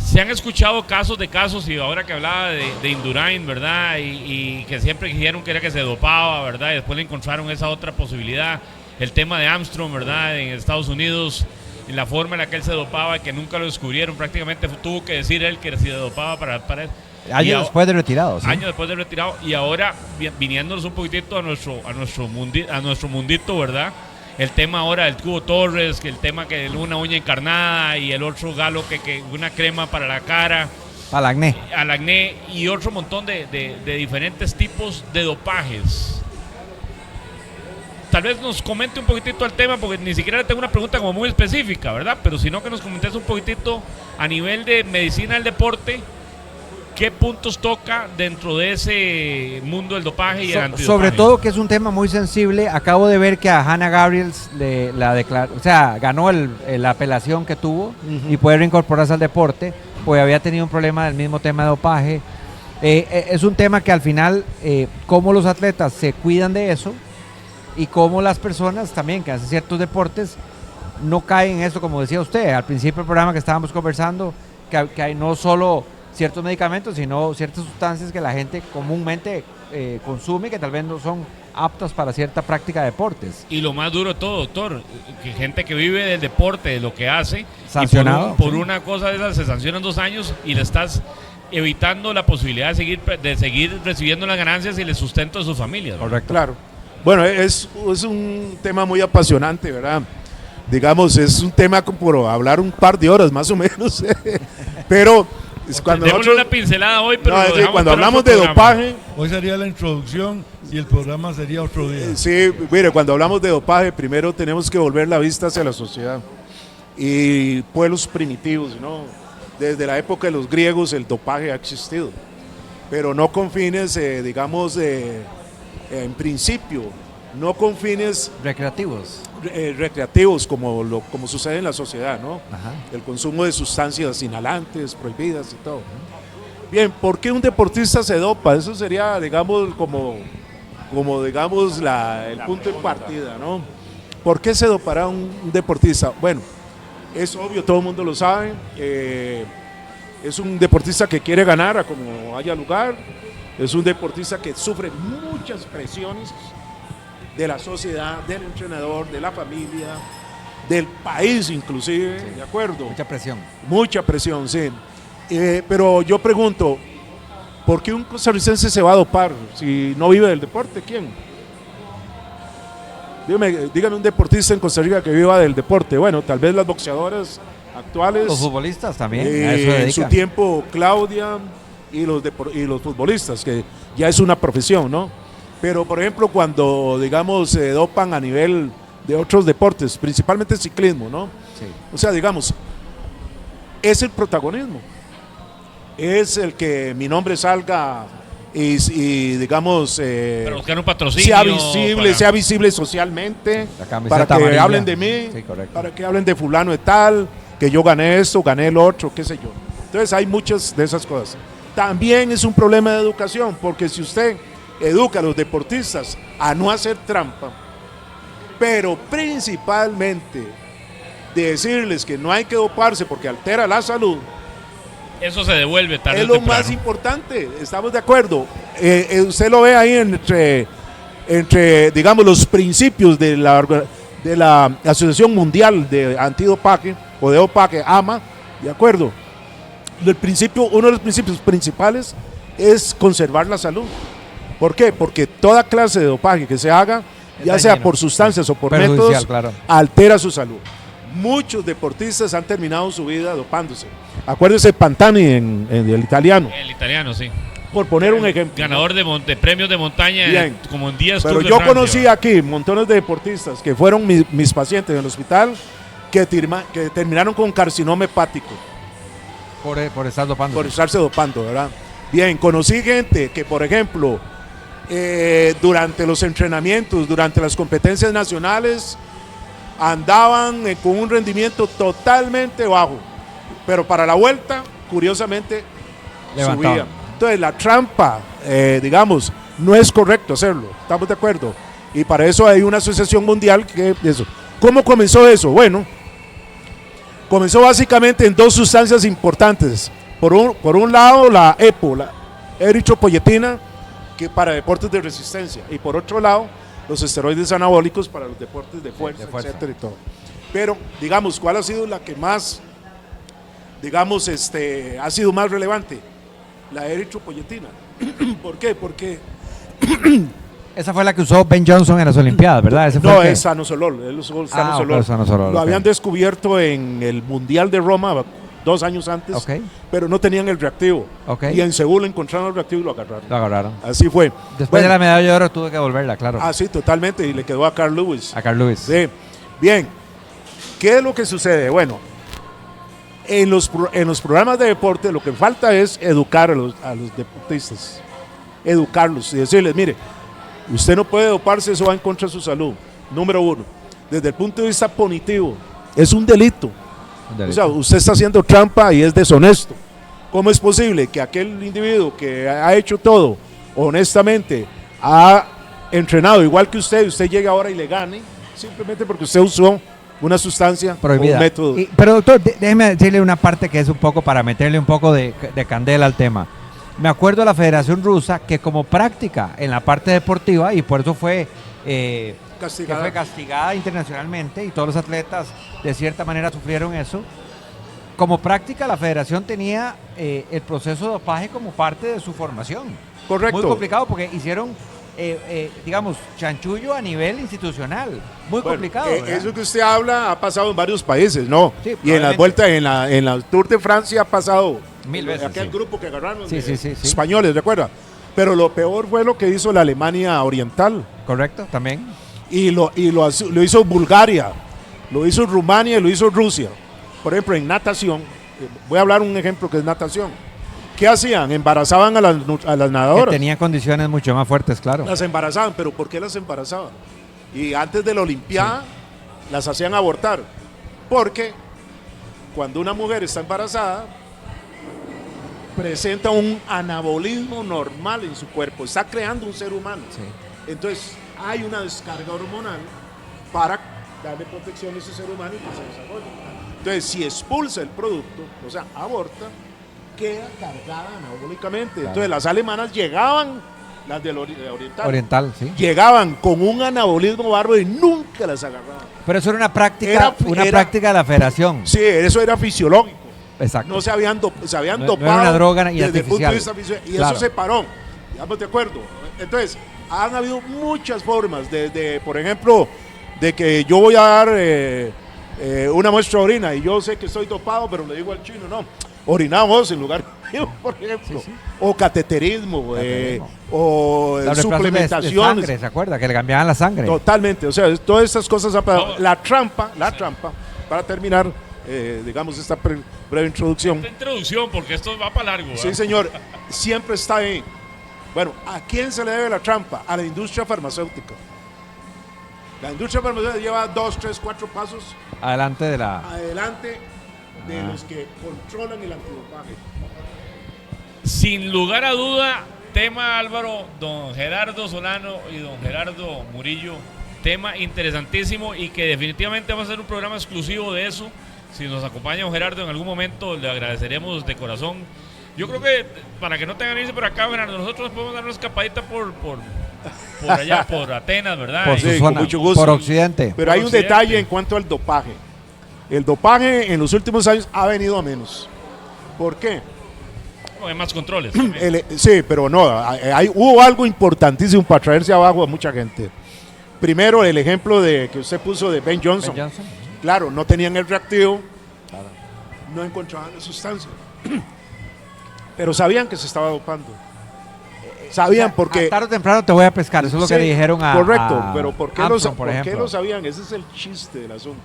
Se han escuchado casos y ahora que hablaba de Indurain, ¿verdad? Y que siempre dijeron que era que se dopaba, ¿verdad? Y después le encontraron esa otra posibilidad. El tema de Armstrong, ¿verdad? En Estados Unidos, en la forma en la que él se dopaba, que nunca lo descubrieron, prácticamente tuvo que decir él que se dopaba para él. Años después de retirado. ¿Sí? Años después de retirado. Y ahora, viniéndonos un poquitito a nuestro mundito, ¿verdad? El tema ahora del Cubo Torres, que el tema que una uña encarnada y el otro galo que una crema para la cara. Al acné. Al acné y otro montón de diferentes tipos de dopajes. Tal vez nos comente un poquitito el tema, porque ni siquiera le tengo una pregunta como muy específica, ¿verdad? Pero sino que nos comentes un poquitito a nivel de medicina del deporte, ¿qué puntos toca dentro de ese mundo del dopaje y el antidopaje? Sobre todo que es un tema muy sensible. Acabo de ver que a Hannah Gabriels ganó la apelación que tuvo y puede reincorporarse al deporte, pues había tenido un problema del mismo tema de dopaje. Es un tema que al final, cómo los atletas se cuidan de eso y cómo las personas también que hacen ciertos deportes no caen en esto, como decía usted al principio del programa que estábamos conversando, que hay no solo ciertos medicamentos, sino ciertas sustancias que la gente comúnmente consume, que tal vez no son aptas para cierta práctica de deportes. Y lo más duro de todo, doctor, que gente que vive del deporte, de lo que hace, sancionado, y por una cosa de esas se sancionan 2 años y le estás evitando la posibilidad de seguir recibiendo las ganancias y el sustento de sus familias, ¿verdad? Correcto. Claro. Bueno, es un tema muy apasionante, ¿verdad? Digamos, es un tema como por hablar un par de horas más o menos, pero cuando démosle una pincelada hoy, pero no, cuando hablamos de dopaje, hoy sería la introducción y el programa sería otro día. Sí, mire, cuando hablamos de dopaje, primero tenemos que volver la vista hacia la sociedad y pueblos primitivos, ¿no? Desde la época de los griegos el dopaje ha existido, pero no con fines, digamos, en principio, no con fines recreativos. Recreativos como sucede en la sociedad, ¿no? Ajá. El consumo de sustancias inhalantes, prohibidas y todo. Bien, ¿por qué un deportista se dopa? Eso sería, digamos, como digamos, el punto de partida, ¿no? ¿Por qué se dopará un deportista? Bueno, es obvio, todo el mundo lo sabe. Es un deportista que quiere ganar a como haya lugar. Es un deportista que sufre muchas presiones de la sociedad, del entrenador, de la familia, del país inclusive, sí. ¿De acuerdo? Mucha presión. Mucha presión, sí. Pero yo pregunto, ¿por qué un costarricense se va a dopar si no vive del deporte? ¿Quién? Dígame un deportista en Costa Rica que viva del deporte. Bueno, tal vez las boxeadoras actuales. Los futbolistas también. En su tiempo, Claudia y los futbolistas, que ya es una profesión, ¿no? Pero, por ejemplo, cuando, digamos, se dopan a nivel de otros deportes, principalmente ciclismo, ¿no? Sí. O sea, digamos, es el protagonismo. Es el que mi nombre salga y digamos, para buscar un patrocinio, sea visible socialmente, para que amarilla. hablen de mí, sí, para que hablen de fulano de tal, que yo gané esto, gané el otro, qué sé yo. Entonces hay muchas de esas cosas. También es un problema de educación, porque si usted educa a los deportistas a no hacer trampa, pero principalmente decirles que no hay que doparse porque altera la salud, eso se devuelve tarde es lo más importante, estamos de acuerdo. Usted lo ve ahí entre digamos los principios de la Asociación Mundial de Antidopaje o de dopaje, AMA, de acuerdo. Uno de los principios principales es conservar la salud. ¿Por qué? Porque toda clase de dopaje que se haga, ya sea por sustancias o por métodos, claro, altera su salud. Muchos deportistas han terminado su vida dopándose. Acuérdese Pantani en el italiano. El italiano, sí. Por poner un ejemplo. Ganador de premios de montaña. Bien. Como en 10 Pero Tours de yo Francia, conocí aquí montones de deportistas que fueron mis pacientes en el hospital que terminaron con carcinoma hepático. Por estar dopando. Por estarse dopando, ¿verdad? Bien, conocí gente que, por ejemplo, durante los entrenamientos, durante las competencias nacionales, andaban con un rendimiento totalmente bajo, pero para la vuelta, curiosamente, levantaban. Subían. Entonces, la trampa, digamos, no es correcto hacerlo, ¿estamos de acuerdo? Y para eso hay una asociación mundial que eso. ¿Cómo comenzó eso? Bueno, Comenzó básicamente en dos sustancias importantes. Por un lado, la EPO, la eritropoyetina, que para deportes de resistencia. Y por otro lado, los esteroides anabólicos para los deportes de fuerza, etcétera y todo. Pero, digamos, ¿cuál ha sido la que más, digamos, ha sido más relevante? La eritropoyetina. ¿Por qué? Porque... Esa fue la que usó Ben Johnson en las Olimpiadas, ¿verdad? ¿Ese fue no, el que- es Sanosolol. Él usó Sanosolol. ok, Sanosolol, Lo ok. habían descubierto en el Mundial de Roma 2 años antes, Ok. pero no tenían el reactivo. Ok. Y en Seúl encontraron el reactivo y lo agarraron. Lo agarraron. Así fue. Después Bueno, de la medalla de oro tuve que devolverla, claro. sí, totalmente. Y le quedó a Carl Lewis. A Carl Lewis. Sí. Bien. ¿Qué es lo que sucede? Bueno, en los programas de deporte lo que falta es educar a los deportistas. Educarlos y decirles, mire, usted no puede doparse, eso va en contra de su salud. Número uno. Desde el punto de vista punitivo, es un delito. O sea, usted está haciendo trampa y es deshonesto. ¿Cómo es posible que aquel individuo que ha hecho todo, honestamente, ha entrenado igual que usted llegue ahora y le gane, simplemente porque usted usó una sustancia Prohibida. o un método? Pero doctor, déjeme decirle una parte que es un poco para meterle un poco de candela al tema. Me acuerdo de la Federación Rusa que como práctica en la parte deportiva, y por eso fue, que fue castigada internacionalmente y todos los atletas de cierta manera sufrieron eso, como práctica la federación tenía el proceso de dopaje como parte de su formación. Correcto. Muy complicado porque hicieron, digamos, chanchullo a nivel institucional. Muy Bueno, complicado. ¿verdad? eso que usted habla ha pasado en varios países, ¿no? Sí, Y en las probablemente. vueltas, en la Tour de Francia ha pasado. Mil veces, Aquel sí. grupo que agarraron Sí, de sí, sí, sí. españoles, ¿recuerda? Pero lo peor fue lo que hizo la Alemania Oriental. Correcto, también. Y lo hizo Bulgaria, lo hizo Rumania y lo hizo Rusia. Por ejemplo, en natación, voy a hablar un ejemplo que es natación. ¿Qué hacían? Embarazaban a las Que nadadoras. tenía condiciones mucho más fuertes, claro. Las embarazaban, pero ¿por qué las embarazaban? Y antes de la Olimpiada las hacían abortar. Porque cuando una mujer está embarazada, presenta un anabolismo normal en su cuerpo, está creando un ser humano. Sí. Entonces hay una descarga hormonal para darle protección a ese ser humano y que se desarrolle. Entonces si expulsa el producto, o sea, aborta, queda cargada anabólicamente. Claro. Entonces las alemanas llegaban, las del oriental, Oriental, sí. llegaban con un anabolismo bárbaro y nunca las agarraban. Pero eso era una práctica, Era- práctica de la federación. Sí, eso era fisiológico. Exacto. No se habían, se habían No- no dopado era una droga y desde el punto de artificial. vista fisiológico. Y Claro. eso se paró. ¿Estamos de acuerdo? Entonces, han habido muchas formas, desde, por ejemplo, de que yo voy a dar una muestra de orina y yo sé que estoy dopado, pero le digo al chino, no, orinamos en lugar mío, por ejemplo. Sí, sí. O cateterismo, Cateterismo. o Los reemplazos de suplementación. sangre, ¿se acuerda? Que le cambiaban la sangre. Totalmente, o sea, todas estas cosas han pasado. No. La trampa, para terminar, digamos, esta breve introducción. Esta introducción, porque esto va para largo. Sí, señor, siempre está ahí. Bueno, ¿a quién se le debe la trampa? A la industria farmacéutica. La industria farmacéutica lleva 2, 3, 4 pasos Adelante de la... adelante de los que controlan el antidopaje. Sin lugar a duda, tema Álvaro, don Gerardo Solano y don Gerardo Murillo, tema interesantísimo y que definitivamente vamos a hacer un programa exclusivo de eso. Si nos acompaña don Gerardo en algún momento, le agradeceríamos de corazón. Yo creo que para que no tengan que irse por acá, Gerardo, nosotros podemos dar una escapadita por allá, por Atenas, ¿verdad? Por Y- su Sí, con zona, mucho gusto. por Occidente. Pero hay un Occidente. detalle en cuanto al dopaje. El dopaje en los últimos años ha venido a menos. ¿Por qué? no, hay más controles. también. Sí, pero no, hubo algo importantísimo para traerse abajo a mucha gente. Primero, el ejemplo que usted puso de Ben Johnson. Ben Johnson. Claro, no tenían el reactivo, no encontraban la sustancia, pero sabían que se estaba dopando. Sabían porque... Tarde o temprano te voy a pescar, eso es lo que Sí, le dijeron a... correcto, a pero ¿por qué, Armstrong, por qué ejemplo? lo sabían? Ese es el chiste del asunto,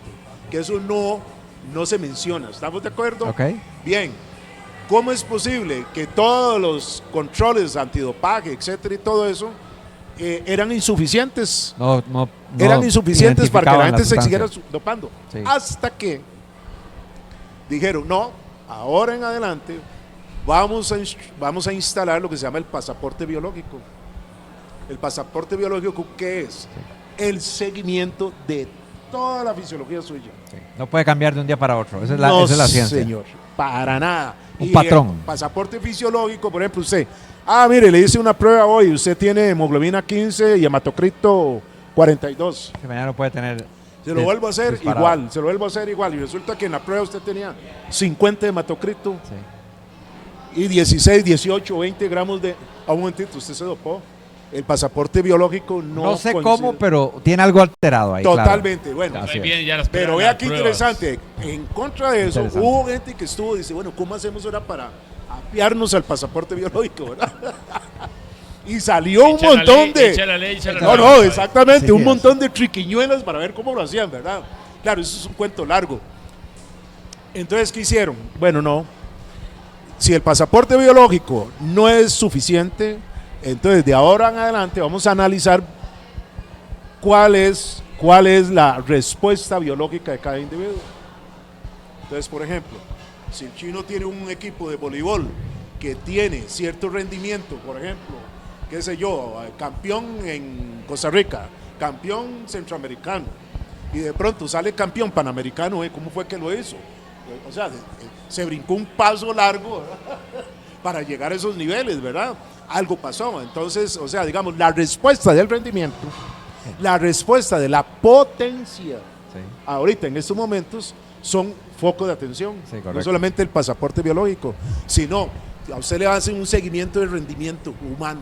que eso no se menciona. ¿Estamos de acuerdo? Ok. Bien, ¿cómo es posible que todos los controles antidopaje, etcétera y todo eso eran insuficientes? No Eran insuficientes para que la identificaban gente se sustancia. siguiera dopando. Sí. Hasta que dijeron, no, ahora en adelante vamos a instalar lo que se llama el pasaporte biológico. El pasaporte biológico, ¿qué es? El seguimiento de toda la fisiología suya. Sí. No puede cambiar de un día para otro. Esa es la, No, esa es la ciencia. señor, para nada. Un Y patrón. el pasaporte fisiológico, por ejemplo, usted, mire, le hice una prueba hoy, usted tiene hemoglobina 15 y hematocrito 42. Que mañana no puede tener. Se lo vuelvo a hacer disparado. igual, se lo vuelvo a hacer igual. Y resulta que en la prueba usted tenía 50 de hematocrito Sí. y 16, 18, 20 gramos de... A un momentito, usted se dopó. El pasaporte biológico No sé coincide. cómo, pero tiene algo alterado ahí. Totalmente, bueno. Así Ahí es. vienen ya las Pero primeras vea qué pruebas. interesante, en contra de eso, Interesante. hubo gente que estuvo, dice, bueno, ¿cómo hacemos ahora para apiarnos al pasaporte biológico, verdad? Y salió un Echa la montón ley, de... echa la ley, echa la No, ley. no, exactamente, Sí, un sí, montón de triquiñuelas para ver cómo lo hacían, ¿verdad? Claro, eso es un cuento largo. Entonces, ¿qué hicieron? Bueno, no. Si el pasaporte biológico no es suficiente, entonces de ahora en adelante vamos a analizar cuál es la respuesta biológica de cada individuo. Entonces, por ejemplo, si el chino tiene un equipo de voleibol que tiene cierto rendimiento, por ejemplo, qué sé yo, campeón en Costa Rica, campeón centroamericano, y de pronto sale campeón panamericano, ¿cómo fue que lo hizo? O sea, se brincó un paso largo, ¿verdad? Para llegar a esos niveles, ¿verdad? Algo pasó. Entonces, o sea, digamos, la respuesta del rendimiento, la respuesta de la potencia, Sí. ahorita en estos momentos, son foco de atención. Sí, No correcto. solamente el pasaporte biológico, sino a usted le hacen un seguimiento del rendimiento humano.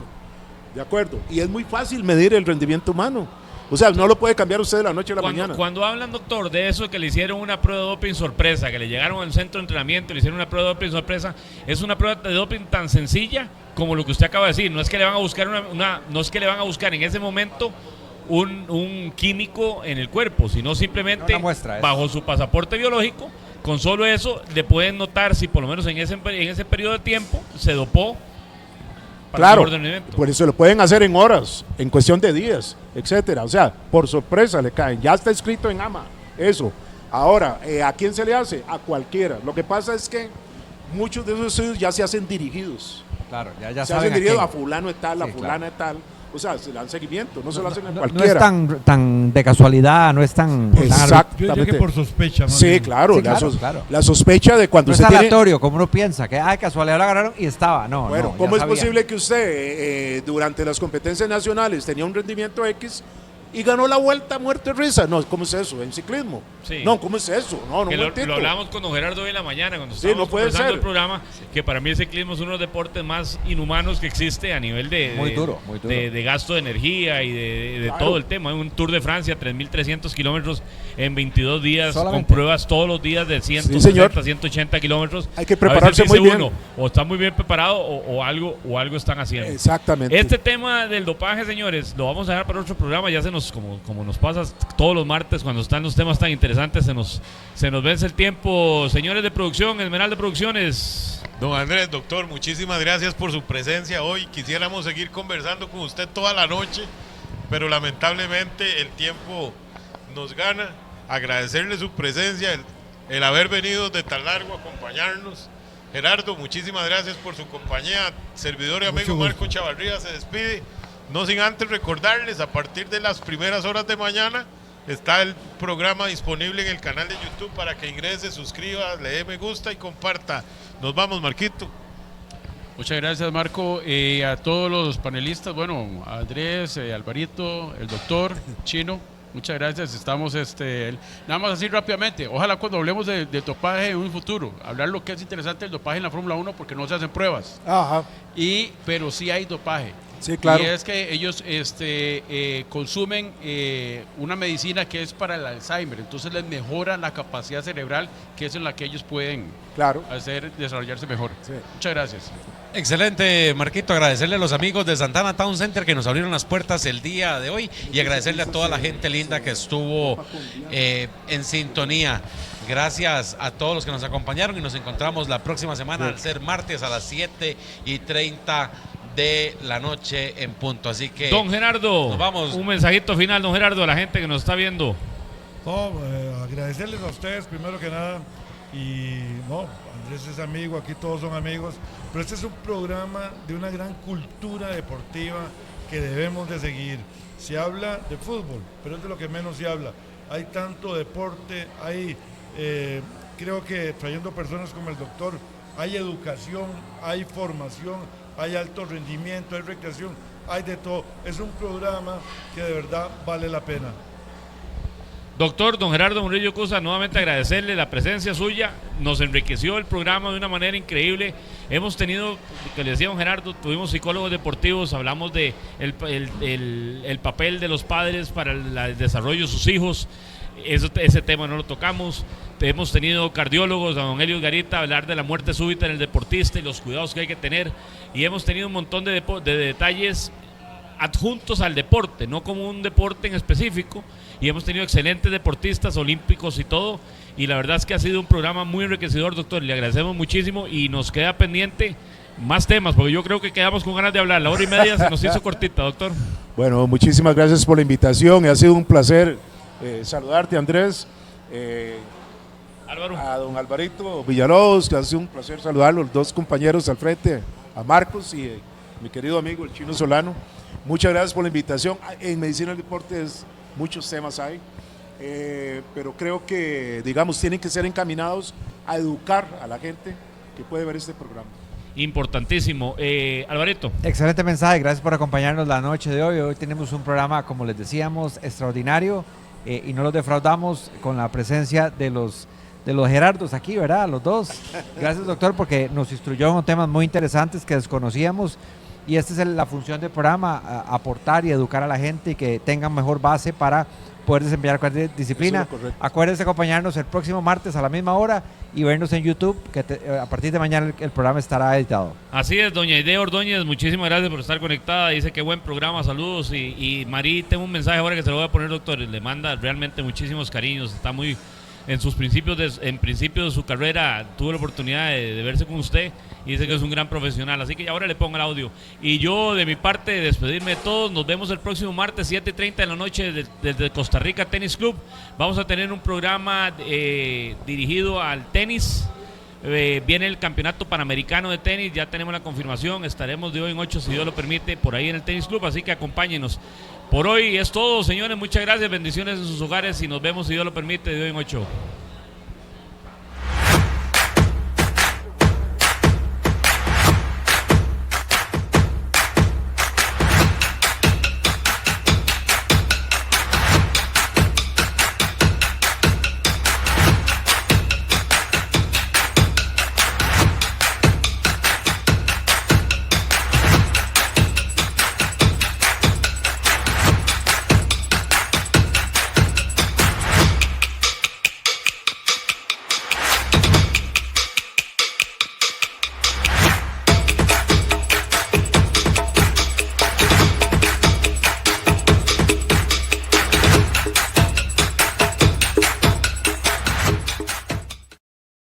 ¿De acuerdo? Y es muy fácil medir el rendimiento humano. O sea, no lo puede cambiar usted de la noche a la mañana. Cuando hablan, doctor, de eso que le hicieron una prueba de doping sorpresa, que le llegaron al centro de entrenamiento, le hicieron una prueba de doping sorpresa, es una prueba de doping tan sencilla como lo que usted acaba de decir. No es que le van a buscar no es que le van a buscar en ese momento un químico en el cuerpo, sino simplemente Una muestra, bajo su pasaporte biológico, con solo eso le pueden notar si por lo menos en ese periodo de tiempo se dopó. Para Claro, mejor rendimiento. por eso lo pueden hacer en horas, en cuestión de días, etcétera. O sea, por sorpresa le caen. Ya está escrito en AMA, eso. Ahora, ¿a quién se le hace? A cualquiera. Lo que pasa es que muchos de esos estudios ya se hacen dirigidos. Claro, ya Se saben hacen dirigidos a quién. fulano de tal, a Sí, fulana de tal. O sea, se le dan seguimiento, no se lo hacen a No cualquiera. es tan de casualidad, no es tan... Exacto. Yo diría que por sospecha, más Sí, bien. claro, Sí, la, claro, claro. la sospecha de cuando No es usted tiene... aleatorio, como uno piensa, que casualidad la agarraron y estaba. No, Bueno, no, ya ¿cómo es sabían. posible que usted durante las competencias nacionales tenía un rendimiento X y ganó la vuelta muerte risa? No, ¿cómo es eso? En ciclismo. Sí. No, ¿cómo es eso? No, no, Que un lo momentito. hablamos con don Gerardo hoy en la mañana cuando Sí, estábamos no puede conversando ser. el programa, que para mí el ciclismo es uno de los deportes más inhumanos que existe a nivel Muy duro, muy duro. de gasto de energía y de Claro. todo el tema. Un Tour de Francia, 3.300 kilómetros en 22 días, Solamente. con pruebas todos los días de 160, señor. 180 kilómetros. Hay que A veces prepararse dice muy bien. uno, o está muy bien preparado o algo están haciendo. Exactamente. Este tema del dopaje, señores, lo vamos a dejar para otro programa. Ya como nos pasa todos los martes cuando están los temas tan interesantes, se nos vence el tiempo. Señores de producción, Esmeralda Producciones. Don Andrés, doctor, muchísimas gracias por su presencia hoy. Quisiéramos seguir conversando con usted toda la noche, pero lamentablemente el tiempo nos gana. Agradecerle su presencia, el haber venido de tan largo a acompañarnos. Gerardo, muchísimas gracias por su compañía. Servidor y amigo Mucho gusto. Marco Chavarría se despide. No sin antes recordarles, a partir de las primeras horas de mañana está el programa disponible en el canal de YouTube para que ingrese, suscriba, le dé me gusta y comparta. Nos vamos, Marquito. Muchas gracias, Marco. A todos los panelistas, bueno, a Andrés, Alvarito, el doctor, Chino, muchas gracias. Estamos, nada más así rápidamente. Ojalá cuando hablemos de dopaje en un futuro, hablar lo que es interesante el dopaje en la Fórmula 1 porque no se hacen pruebas. Ajá. Pero sí hay dopaje. Sí, claro. Y es que ellos consumen una medicina que es para el Alzheimer, entonces les mejora la capacidad cerebral, que es en la que ellos pueden Claro. desarrollarse mejor. Sí. Muchas gracias. Excelente, Marquito. Agradecerle a los amigos de Santana Town Center que nos abrieron las puertas el día de hoy y agradecerle a toda la gente linda que estuvo en sintonía. Gracias a todos los que nos acompañaron y nos encontramos la próxima semana al ser martes a las 7:30 de la noche en punto. Así que Don Gerardo, nos vamos. un mensajito final, don Gerardo, a la gente que nos está viendo. No, agradecerles a ustedes primero que nada. Y no, Andrés es amigo, aquí todos son amigos. Pero este es un programa de una gran cultura deportiva que debemos de seguir. Se habla de fútbol, pero es de lo que menos se habla. hay tanto deporte, hay, creo que trayendo personas como el doctor, hay educación, hay formación, hay alto rendimiento, hay recreación, hay de todo. Es un programa que de verdad vale la pena. Doctor, don Gerardo Murillo Cuza, nuevamente agradecerle la presencia suya, nos enriqueció el programa de una manera increíble. Hemos tenido, que le decía don Gerardo, tuvimos psicólogos deportivos, hablamos de el papel de los padres para el desarrollo de sus hijos, ese tema no lo tocamos. Hemos tenido cardiólogos, a don Elio Garita, hablar de la muerte súbita en el deportista y los cuidados que hay que tener, y hemos tenido un montón de detalles adjuntos al deporte, no como un deporte en específico, y hemos tenido excelentes deportistas olímpicos y todo, y la verdad es que ha sido un programa muy enriquecedor, doctor, le agradecemos muchísimo y nos queda pendiente más temas, porque yo creo que quedamos con ganas de hablar, la hora y media se nos hizo cortita, doctor. Bueno, muchísimas gracias por la invitación, ha sido un placer saludarte, Andrés, Álvaro. a don Alvarito Villalobos, que ha sido un placer saludarlo, los dos compañeros al frente, a Marcos y mi querido amigo el Chino Solano. Muchas gracias por la invitación. En Medicina del Deporte muchos temas hay, pero creo que, digamos, tienen que ser encaminados a educar a la gente que puede ver este programa. Importantísimo. Alvarito. Excelente mensaje, gracias por acompañarnos la noche de hoy. Hoy tenemos un programa, como les decíamos, extraordinario, y no los defraudamos con la presencia de los Gerardos aquí, ¿verdad? Los dos. Gracias, doctor, porque nos instruyó en temas muy interesantes que desconocíamos. Y esta es la función del programa, aportar y educar a la gente y que tengan mejor base para poder desempeñar cualquier disciplina. Acuérdense de acompañarnos el próximo martes a la misma hora y vernos en YouTube, que a partir de mañana el programa estará editado. Así es, doña Idea Ordóñez, muchísimas gracias por estar conectada. Dice que buen programa, saludos. Y Marí, tengo un mensaje ahora que se lo voy a poner, doctor. Le manda realmente muchísimos cariños, está muy... En principios de su carrera tuve la oportunidad de verse con usted y dice que es un gran profesional, así que ahora le pongo el audio. Y yo de mi parte despedirme de todos, nos vemos el próximo martes 7:30 de la noche desde Costa Rica Tenis Club. Vamos a tener un programa dirigido al tenis. Viene el Campeonato Panamericano de Tenis, ya tenemos la confirmación, estaremos de hoy en 8 si Dios lo permite por ahí en el Tenis Club, así que acompáñenos. Por hoy es todo, señores, muchas gracias, bendiciones en sus hogares y nos vemos si Dios lo permite de hoy en 8.